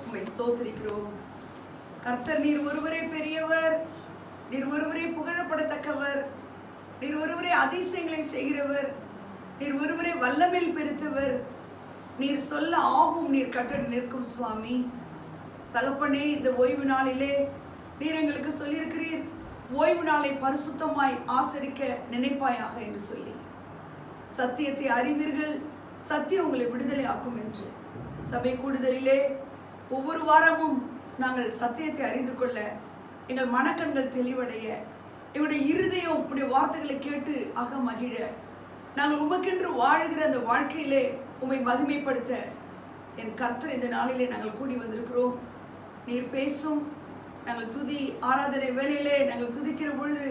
உம்மை ஸ்தோத்திரிக்கிறோம். கர்த்தர் நீர் ஒருவரே பெரியவர், நீர் ஒருவரே புகழப்படத்தக்கவர், நீர் ஒருவரே அதிசயங்களை செய்கிறவர், நீர் ஒருவரே வல்லமையில் பெருத்தவர். நீர் சொல்ல ஆகும், நீர் கட்டளை நிற்கும் சுவாமி. தகப்பனே, இந்த ஓய்வு நாளிலே நீர் எங்களுக்கு சொல்லியிருக்கிறீர், ஓய்வு நாளை பரிசுத்தமாய் ஆசரிக்க நினைப்பாயாக என்று சொல்லி. சத்தியத்தை அறிவீர்கள், சத்தியம் உங்களை விடுதலை ஆக்கும் என்று. சபை கூடுதலிலே ஒவ்வொரு வாரமும் நாங்கள் சத்தியத்தை அறிந்து கொள்ள, எங்கள் மனக்கண்கள் தெளிவடைய, எங்களுடைய இருதயம் உடைய வார்த்தைகளை கேட்டு அகமகிழ, நாங்கள் உமக்கென்று வாழ்கிற அந்த வாழ்க்கையிலே உம்மை மகிமைப்படுத்த என் கர்த்தர் இந்த நாளிலே நாங்கள் கூடி வந்திருக்கிறோம். நீர் பேசும். நாங்கள் துதி ஆராதனை வேளையிலே நாங்கள் துதிக்கிற பொழுது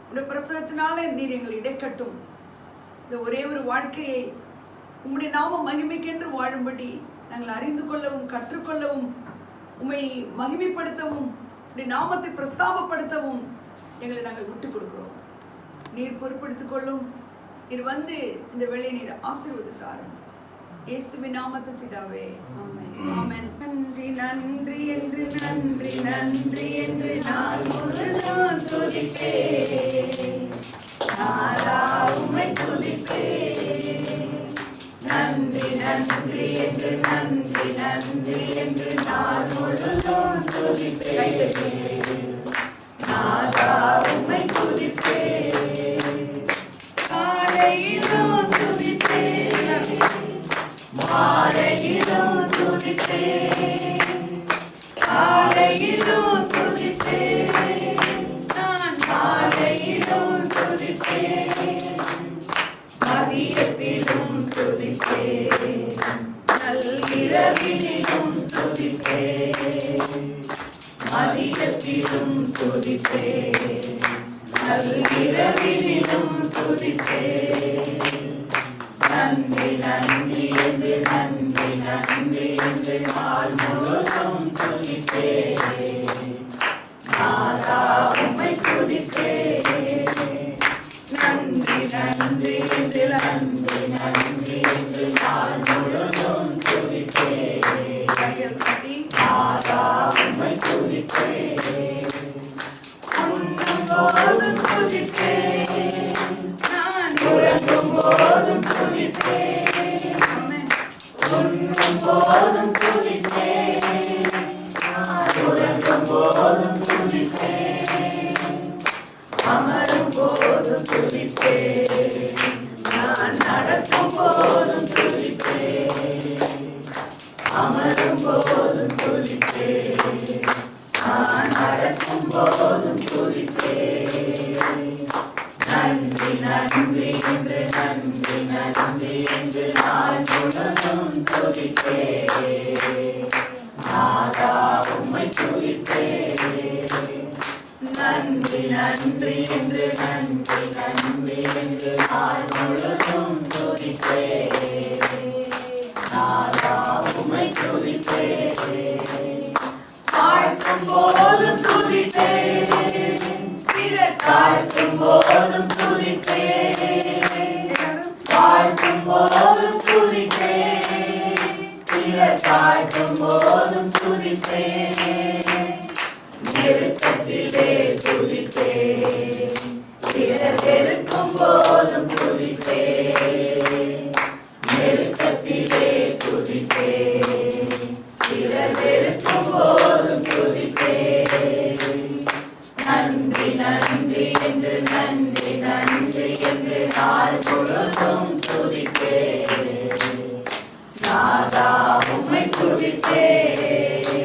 உடைய பிரசனத்தினாலே நீர் எங்களை இடைக்கட்டும். இந்த ஒரே ஒரு வாழ்க்கையை உம்முடைய நாம மகிமைக்கென்று வாழும்படி நாங்கள் அறிந்து கொள்ளவும், கற்றுக்கொள்ளவும், உம்மை மகிமைப்படுத்தவும், உடைய நாமத்தை பிரஸ்தாபப்படுத்தவும் எங்களை நாங்கள் விட்டுக் கொடுக்கிறோம். நீர் பொறுப்படுத்திக் கொள்ளும். நீர் வந்து இந்த வேளையை நீர் ஆசீர்வதித்தாரும். இயேசுவின் நாமத்தில் பிதாவே, ஆமென். ஆமென். நன்றி நன்றி என்று நன்றி நன்றி என்று நான் முழுதும் துதிப்பேன். நாதா உம்மை துதிப்பேன். நன்றி நன்றி என்று நன்றி நன்றி என்று நான் முழுதும் துதிப்பேன். நாதா உம்மை துதிப்பேன். காலையிலும் துதிப்பேன், மாலையிலும் துதிப்பேன், காலையிலும் துதிப்பேன், நான் மாலையிலும் துதிப்பேன், மதியத்திலும் துதிப்பேன், நல்கிரவினிலும் துதிப்பேன், மதியத்திலும் துதிப்பேன், நல்கிரவினிலும் துதிப்பேன். நன்றி நன்றி என்று நன்றி நன்றி என்று நாள் முழுதும் துதிப்பேன். நாதா உம்மை துதிப்பேன். நன்றி நன்றி என்று நன்றி நன்றி என்று நாள் முழுதும் துதிப்பேன். நாதா உம்மை துதிப்பேன். உண்ணும் போதும் துதிப்பேன், நான் உறங்கும் போதும் துதிப்பேன். உண்ணும் போதும் துதிப்பேன், நான் உறங்கும் போதும் துதிப்பேன். அமரும் போதும் துதிப்பேன், நான் நடக்கும் போதும் துதிப்பேன். அமரும் போதும் துதிப்பேன், நான் நடக்கும் போதும் துதிப்பேன். நன்றி நன்றி என்று நன்றி நன்றி என்று நான் முழுதும் துதிப்பேன். நாதா உம்மை துதிப்பேன். நன்றி நன்றி என்று நன்றி நன்றி என்று நான் முழுதும் துதிப்பேன். நாதா உம்மை துதிப்பேன். வாழ்த்தும் போதும் துதிப்பேன், பிறர் வாழ்த்தும் போதும் துதிப்பேன். வாழ்த்தும் போதும் துதிப்பேன், பிறர் வாழ்த்தும் போதும் துதிப்பேன். நெருக்கத்திலே துதிப்பேன், பிறர் வெறுக்கும் போதும் துதிப்பேன். நெருக்கத்திலே துதிப்பேன், பிறர் வெறுக்கும் போதும் துதிப்பேன். நன்றி நன்றி என்று நன்றி நன்றி என்று நாள் முழுதும் துதிப்பேன். நாதா உம்மை துதிப்பேன்.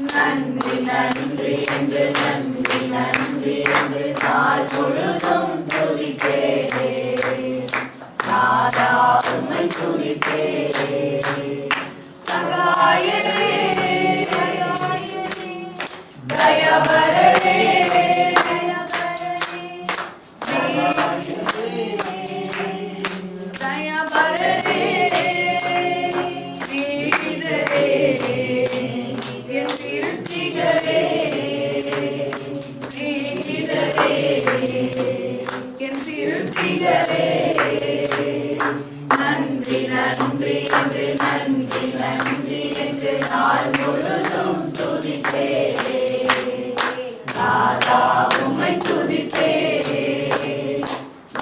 நன்றி நன்றி என்று நன்றி நன்றி என்று நாள் முழுதும் துதிப்பேன். நாதா உம்மை துதிப்பேன். சகாயரே தயவரே தயவரே நீதிரே என் திருச்சிகளே சிநேகிதரே, என் திருப்திகரே, நன்றி நன்றி என்று நன்றி நன்றி என்று நாள் முழுதும் துதிப்பே. நாதா உம்மை துதிப்பே.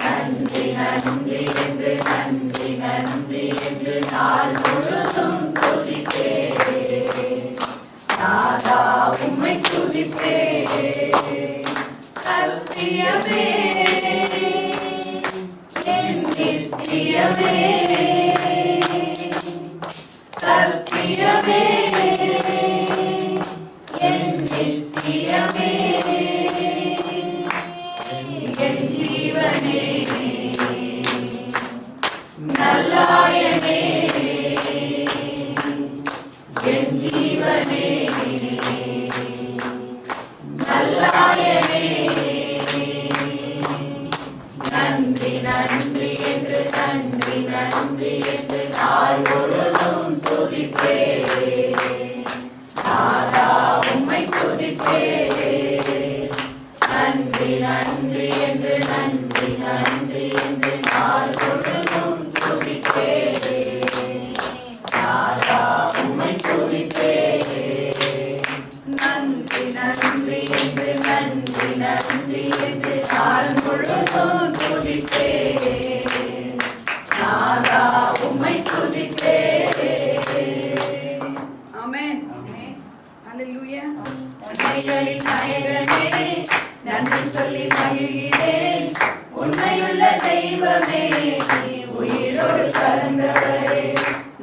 நன்றி நன்றி என்று நன்றி நன்றி என்று நாள் முழுதும் துதிப்பே. நாதா உம்மை துதிப்பே. சத்தியமே என் நித்தியமே, சத்தியமே என் நித்தியமே, என் ஜீவனே நல்லாயனே, என் ஜீவனே நல்லாயனே. நன்றி நன்றி என்று நன்றி நன்றி என்று நாள் முழுதும் துதிப்பே. நாதா உம்மை துதிப்பே. நன்றி நன்றி என்று நன்றி நன்றி என்று நாள் முழுதும் துதிப்பே. நாதா உம்மை துதிப்பே. நன்றி நன்றி என்று நன்றி நன்றி என்று நாள் முழுதும் துதிப்பே. நாதா உம்மை துதிப்பே. ஆமென். ஹல்லேலூயா. உண்மைகளின் நாயகனே, நன்றி சொல்லி மகிழ்கிறேன். உண்மையுள்ள தெய்வமே, உயிரோடு கலந்தவரே,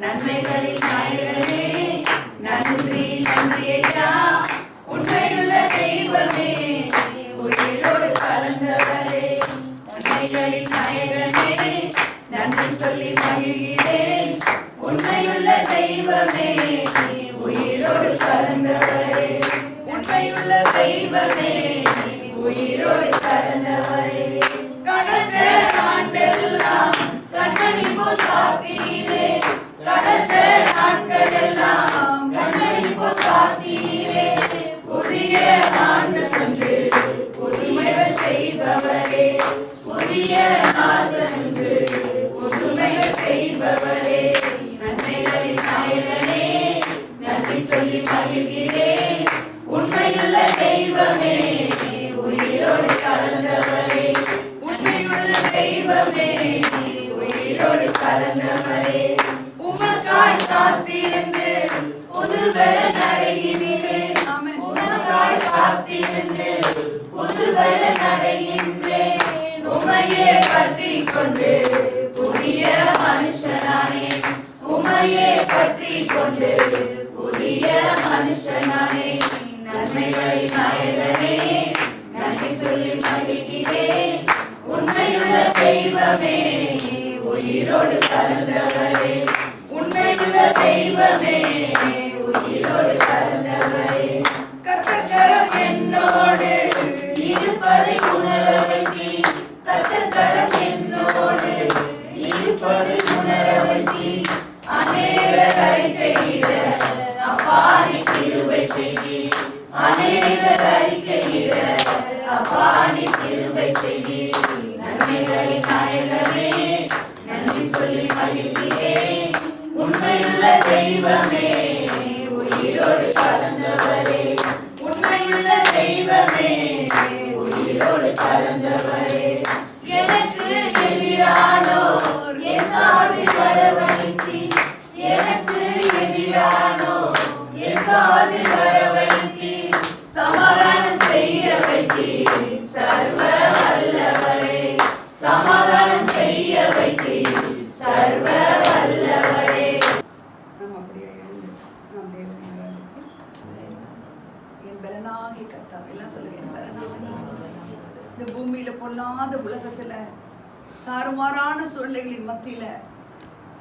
நன்மைகளின் நாயகனே, நன்றி நன்றி ஐயா. உண்மையுள்ள தெய்வமே, உயிரோடு கலந்தவரே, உண்மைகளின் நாயகனே, நன்றி சொல்லி மகிழ்கிறேன். உண்மையுள்ள தெய்வமே, உயிரோடு கலந்தவரே, உண்மையுள்ள தெய்வமே, உயிரோடு கலந்தவரே. கடந்த ஆண்டெல்லாம் கண்ணனை போல் காத்தீரே, கடந்த நாட்களெல்லாம் கண்ணனை போல் காத்தீரே. புதிய ஆண்டு தந்து புதுமைகள் செய்பவரே, புதிய நாள் தந்து புதுமைகள் செய்பவரே, நன்மைகளின் நாயகனே, நன்றி சொல்லி மகிழ்கிறேன். உண்மையுள்ள தெய்வமே, உயிரோடு கலந்தவரே, உண்மையுள்ள தெய்வமே, உயிரோடு கலந்தவரே. உமக்காய் காத்திருந்து புதுபலன் அடைகிறேன். உமக்காய் காத்திருந்து புதுபலன் அடைகின்றேன். உமையே பற்றி கொண்டு புதிய மனுஷனானே, உமையே பற்றி கொண்டு புதிய மனுஷனானே. நன்மைகளை நாயகனே, நன்றி சொல்லி மகிழ்கிறேன். உண்மையுள்ள தெய்வமே, உயிரோடு கலந்தவரே, உண்மையுள்ள தெய்வமே, உயிரோடு கலந்தவரே. கர்த்தர் என்னோடு இருப்பதை உணர வைத்தி, கர்த்தர் என்னோடு இருப்பதை உணர வைத்தி. அநேகர் அறிக்கையிட அப்பாடி கிருபை செய்தி, அநேகர் அறிக்கையிட அப்பாடி கிருபை செய்தி. நன்மைகளின் நாயகனே, நன்றி சொல்லி மகிழ்கிறேன். உண்மையுள்ள தெய்வமே, உயிரோடு கலந்தவரே, உண்மையுள்ள தெய்வமே, உயிரோடு கலந்தவரே. எனக்கு எதிரானோர் என் சார்பில் வரவழைத்தி, எனக்கு எதிரானோர் என் சார்பில் வரவழைத்தி, சமாதானம் செய்ய வைத்தி சர்வ வல்லவரே, சமாதானம் செய்ய வைத்தி சர்வ வல்லவரே. நாம் அப்படியே எழுந்து நாம் தேவனை ஆராதிப்போம். என் பலனாகி கர்த்தாவே, எல்லாம் சொல்லுங்க, என் பலனாகி. இந்த பூமியில பொல்லாத உலகத்துல தாறுமாறான சூழ்நிலைகளின் மத்தியில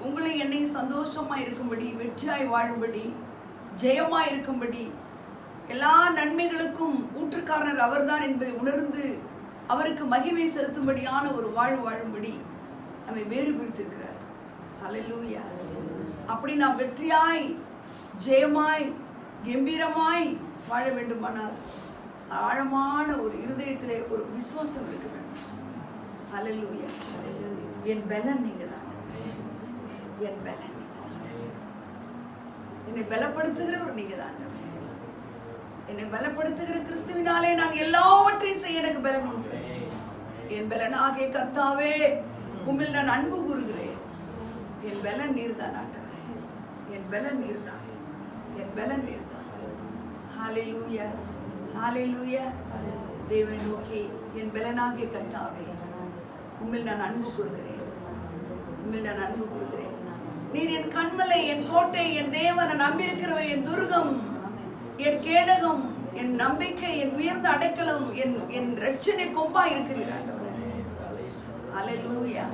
உங்களை என்னை சந்தோஷமா இருக்கும்படி, வெற்றியாய் வாழும்படி, ஜெயமா இருக்கும்படி, எல்லா நன்மைகளுக்கும் ஊற்றுக்காரர் அவர்தான் என்பதை உணர்ந்து அவருக்கு மகிமை செலுத்தும்படியான ஒரு வாழ்வு வாழும்படி நம்மை வேறு பிரித்திருக்கிறார். ஹல்லேலூயா. அப்படி நாம் வெற்றியாய், ஜெயமாய், கம்பீரமாய் வாழ வேண்டுமானால் ஆழமான ஒரு இருதயத்திலே ஒரு விசுவாசம் இருக்க வேண்டும். ஹல்லேலூயா. என் பலன் நீங்க தான், என் பலன் நீங்க தான், என்னை பலப்படுத்துகிறவர் நீங்க தான். என்னை பலப்படுத்துகிற கிறிஸ்துவினாலே நான் எல்லாவற்றையும் செய்ய எனக்கு பலன் உண்டு. என் பலனாகிய கர்த்தாவே உம்மில் நான் அன்பு கூறுகிறேன். என் பலன் நீர்தான் ஆண்டவரே, என் பலன் நீர்தான், என் பலன் நீர்தான். ஹல்லேலூயா, ஹல்லேலூயா. தேவனை நோக்கி என் பலனாகிய கர்த்தாவே உம்மில் நான் அன்பு கூறுகிறேன், உம்மில் நான் அன்பு கூறுகிறேன். நீர் என் கண்மலை, என் கோட்டை, என் தேவன், நான் நம்பியிருக்கிறவ, என் துர்கம், என் கேடகம், என் நம்பிக்கை, என் உயர்ந்த அடைக்கலம், என் ரட்சணை கொம்பா இருக்கிறீர் ஆண்டவரே. ஹல்லேலூயா,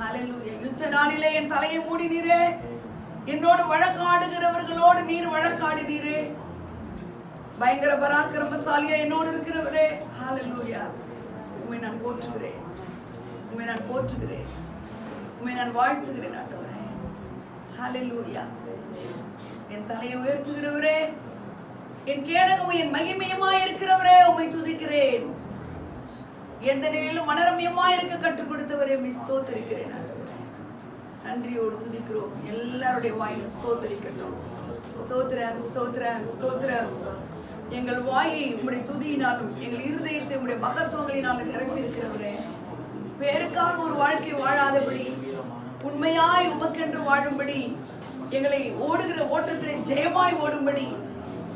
ஹல்லேலூயா. யுத்த நாளிலே என் தலையை மூடினீரே, என்னோடு வழக்காடுகிறவர்களோடு நீர் வழக்காடினீரே. பயங்கர பராக்கிரமசாலியா என்னோடு இருக்கிறவரே. ஹல்லேலூயா. உம்மை நான் போற்றுகிறேன், உம்மை நான் போற்றுகிறேன், உம்மை நான் வாழ்த்துகிறேன் ஆண்டவரே. ஹல்லேலூயா. என் தலையை உயர்த்துகிறவரே, என் கேடகமும் என் மகிமையுமாய் இருக்கிறவரே, உம்மை துதிக்கிறேன். எந்த நிலையிலும் மனரமியமாய் இருக்க கற்றுக் கொடுத்தவரே, உம்மை ஸ்தோத்திரிக்கிறேன் ஆண்டவரே. நன்றியோடு துதிக்கிறோம். எல்லாருடைய வாயும் ஸ்தோத்திரிக்கட்டும். ஸ்தோத்திரம், ஸ்தோத்திரம், ஸ்தோத்திரம். எங்கள் வாயை உம்முடைய துதியினாலும் எங்கள் இருதயத்தை உம்முடைய மகத்துவங்களினாலும் நிரப்பி இருக்கிறவரே, பேருக்காக ஒரு வாழ்க்கை வாழாதபடி உண்மையாய் உமக்கென்று வாழும்படி, எங்களை ஓடுகிற ஓட்டத்திலே ஜெயமாய் ஓடும்படி,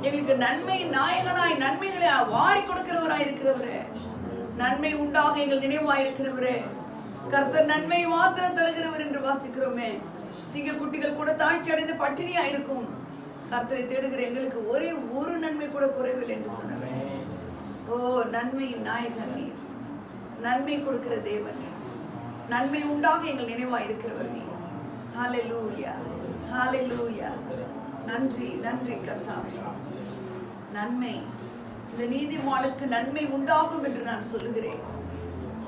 எங்களுக்கு நன்மை நாயகனாய் நன்மைகளை வாரி கொடுக்கிறவராய் இருக்கிறவரே, நன்மை உண்டாக எங்கள் நினைவாய் இருக்கிறவரே. கர்த்தர் நன்மை மாத்திரம் தருகிறவர் என்று வாசிக்கிறோமே. சிங்க குட்டிகள் கூட தாழ்ச்சி அடைந்து பட்டினியா இருக்கும். கர்த்தரை தேடுகிற எங்களுக்கு ஒரே ஒரு நன்மை கூட குறைவில்லை என்று சொன்னார். ஓ, நன்மையின் நாயகன் நீர், நன்மை கொடுக்கிற தேவன் நீர், நன்மை உண்டாக எங்கள் நினைவாய் இருக்கிறவர் நீர். ஹல்லேலூயா, ஹல்லேலூயா. நன்றி, நன்றி கர்த்தாவே. நன்மை, இந்த நீதிமானுக்கு நன்மை உண்டாகும் என்று நான் சொல்லுகிறேன்.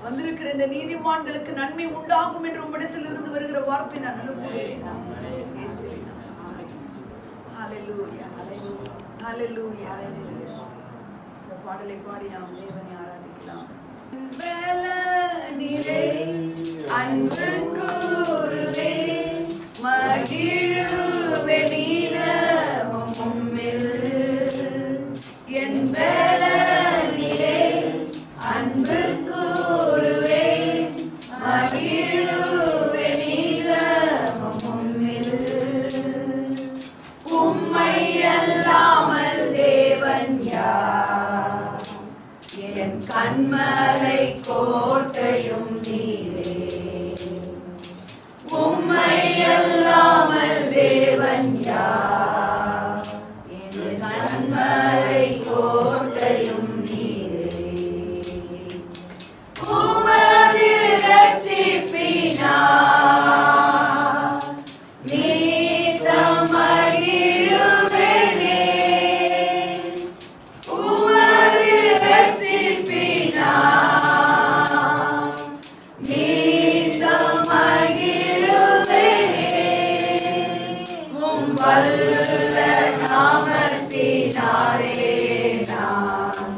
வந்திருக்கிற இந்த நீதிமான்களுக்கு நன்மை உண்டாகும் என்று உம்மிடத்தில் இருந்து வருகிற வார்த்தை நான் அனுப்புகிறேன். ஹல்லேலூயா, ஹல்லேலூயா. இந்த பாடலை பாடி நாம் தேவனை ஆராதிக்கலாம். பலனிலே அன்பு கூறுவே, மகிழுவே நீலமும் உம்மில். என் பலனிலே அன்பு கூறுவே, மகிழுவே நீலமும் உம்மில். உம்மை அல்லாமல் தேவன் யார்? என் கண்மலை கோட்டையும் நீரே. உம்மை அல்லாமல் தேவன் யார்? என் கண்மலை கோட்டையும் நீரே. உமது ரட்சிப்பினார் நீதம் மகிழுவேனே. உமது ரட்சிப்பினார் நீதம் மகிழுவேனே. உம் வல்ல நாமத்தினாலே நான்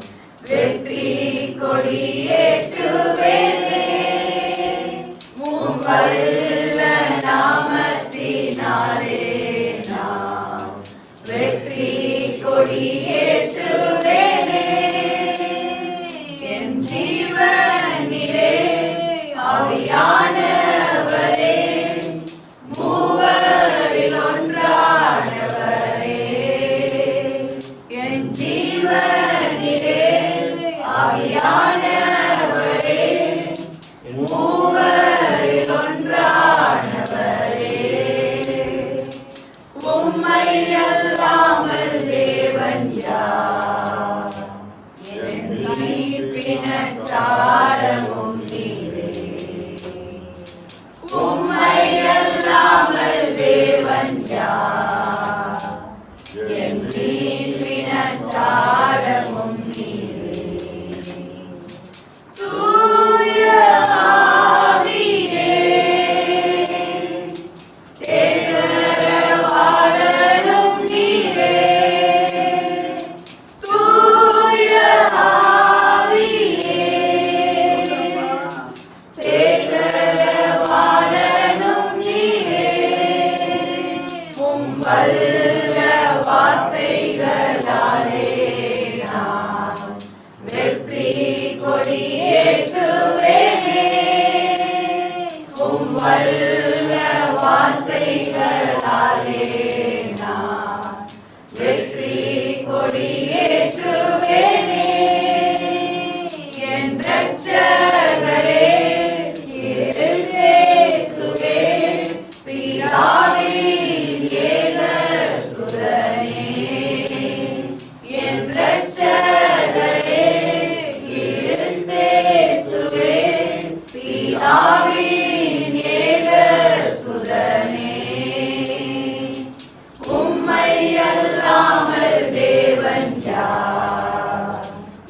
வெற்றி கொடியேற்றுவேனே. உம் வல்ல நாமத்தினாலே நான் வெற்றி கொடியேற்றுவேனே. என் ஜீவனிலே ஆவியானவரே, மூவரில் ஒன்றானவரே. என் ஜீவனிலே ஆவியானவரே, மூவரில் ஒன்றானவரே. உம்மை அல்லாமல் தேவன் யார்? என் மீட்பினச்சாரமும் நீரே. உம்மை அல்லாமல் தேவன் யார்? என் மீட்பினச்சாரமும் நீரே. தூய ஆவியே, தேவரவாளனும் நீரே. தூய பிதாவின் ஏக சுதனே, உம்மை அல்லாமல் தேவன் யார்?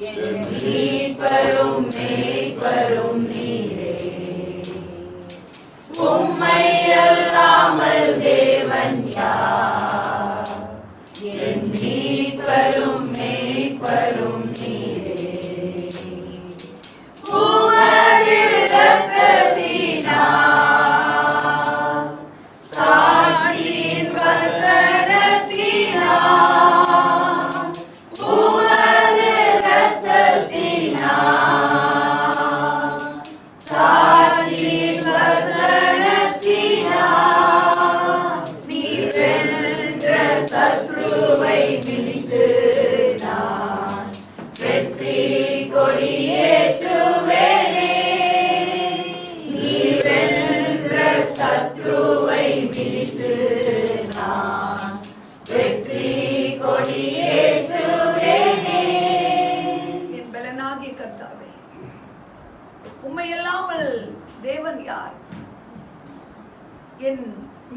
என் மீட்பரும் மேய்ப்பரும் நீரே. உம்மை அல்லாமல் தேவன் யார்? என் மீட்பரும் மேய்ப்பரும் நீரே. உமது இரத்தத்தினால், சாட்சியின் வசனத்தினால், உமது இரத்தத்தினால், சாட்சியின் வசனத்தினால், நீர் வென்ற சத்ருவை மிதித்து நான் வெற்றி கொடியேற்றுவேனே. நீர் வென்ற சத்ருவை மிதித்து நான் வெற்றி கொடியேற்றுவேனே. என் பலனாகிய கர்த்தாவே, உம்மை அல்லாமல் தேவன் யார்? என்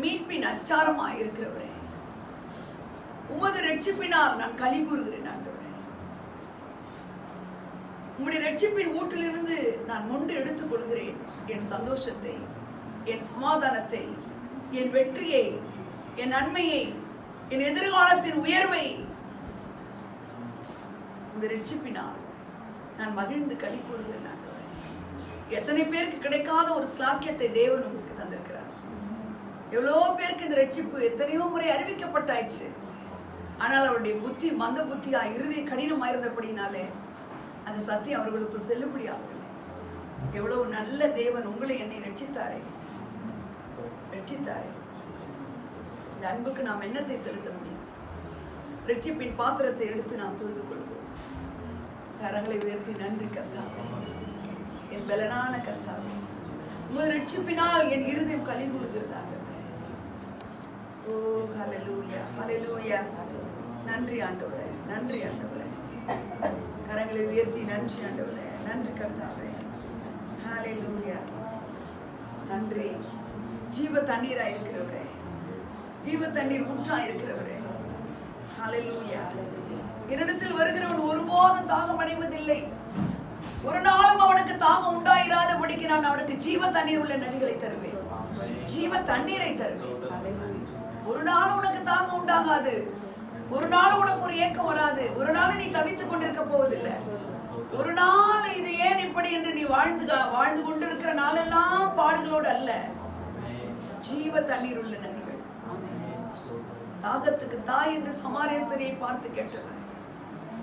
மீட்பின் அச்சாரமாய் இருக்கிறவரே, உமது ரட்சிப்பினால் நான் களி கூறுகிறேன் ஆண்டவரே. உம்முடைய ரட்சிப்பின் ஊற்றிலிருந்து நான் மொண்டு எடுத்துக் கொள்கிறேன் என் சந்தோஷத்தை, என் சமாதானத்தை, என் வெற்றியை, என் நன்மையை, என் எதிர்காலத்தின் உயர்வை. உமது ரட்சிப்பினால் நான் மகிழ்ந்து களி கூறுகிறேன் ஆண்டவரே. எத்தனை பேருக்கு கிடைக்காத ஒரு ஸ்லாக்கியத்தை தேவன் உங்களுக்கு தந்திருக்கிறார். எவ்வளோ பேருக்கு இந்த ரட்சிப்பு எத்தனையோ முறை அறிவிக்கப்பட்டாயிற்று. ஆனால் அவருடைய புத்தி மந்த புத்தியா, இறுதி கடினமாக இருந்தபடினாலே அந்த சத்தியம் அவர்களுக்குள் செல்லுபடி ஆகவில்லை. எவ்வளவு நல்ல தேவன் உங்களை என்னை ரட்சித்தாரே. இந்த அன்புக்கு நாம் எண்ணத்தை செலுத்த முடியும். ரட்சிப்பின் பாத்திரத்தை எடுத்து நாம் தொழுது கொள்வோம். கரங்களை உயர்த்தி நன்றி கர்த்தாவே, என் பலனான கர்த்தாவே, உங்கள் ரட்சிப்பினால் என் இருதயம் களி கூறுகிறது ஆண்டவரே. ஓ ஹல்லேலூயா, ஹல்லேலூயா. நன்றி ஆண்டவரே, நன்றி ஆண்டவரே. கரங்களை உயர்த்தி நன்றி ஆண்டவரே, நன்றி கர்த்தாவே. ஹல்லேலூயா. நன்றி. ஜீவ தண்ணீராய் இருக்கிறவரே, ஜீவ தண்ணீர் ஊற்றாய் இருக்கிறவரே. ஹல்லேலூயா. என்னிடத்தில் வருகிறவன் ஒருபோதும் தாகம் அடைவதில்லை. ஒரு நாளும் அவனுக்கு தாகம் உண்டாயிராதபடிக்கு நான் அவனுக்கு ஜீவ தண்ணீர் உள்ள நதிகளை தருவேன், ஜீவ தண்ணீரை தருவேன். ஒரு நாள் உனக்கு தாகம் உண்டாகாது. ஒரு நாள் உனக்கு ஒரு ஏக்கம் வராது. ஒரு நாள் நீ தவித்துக் கொண்டிருக்க போவதில்லை. ஒரு நாள் இது ஏன் இப்படி என்று நீ வாழ்ந்து கொண்டிருக்கிற நாளெல்லாம் பாடுகளோடு அல்ல. ஜீவ தண்ணீர் உள்ள நதிகள். தாகத்துக்கு தாய் என்று சமாரிய ஸ்திரியை பார்த்து கேட்டவர்,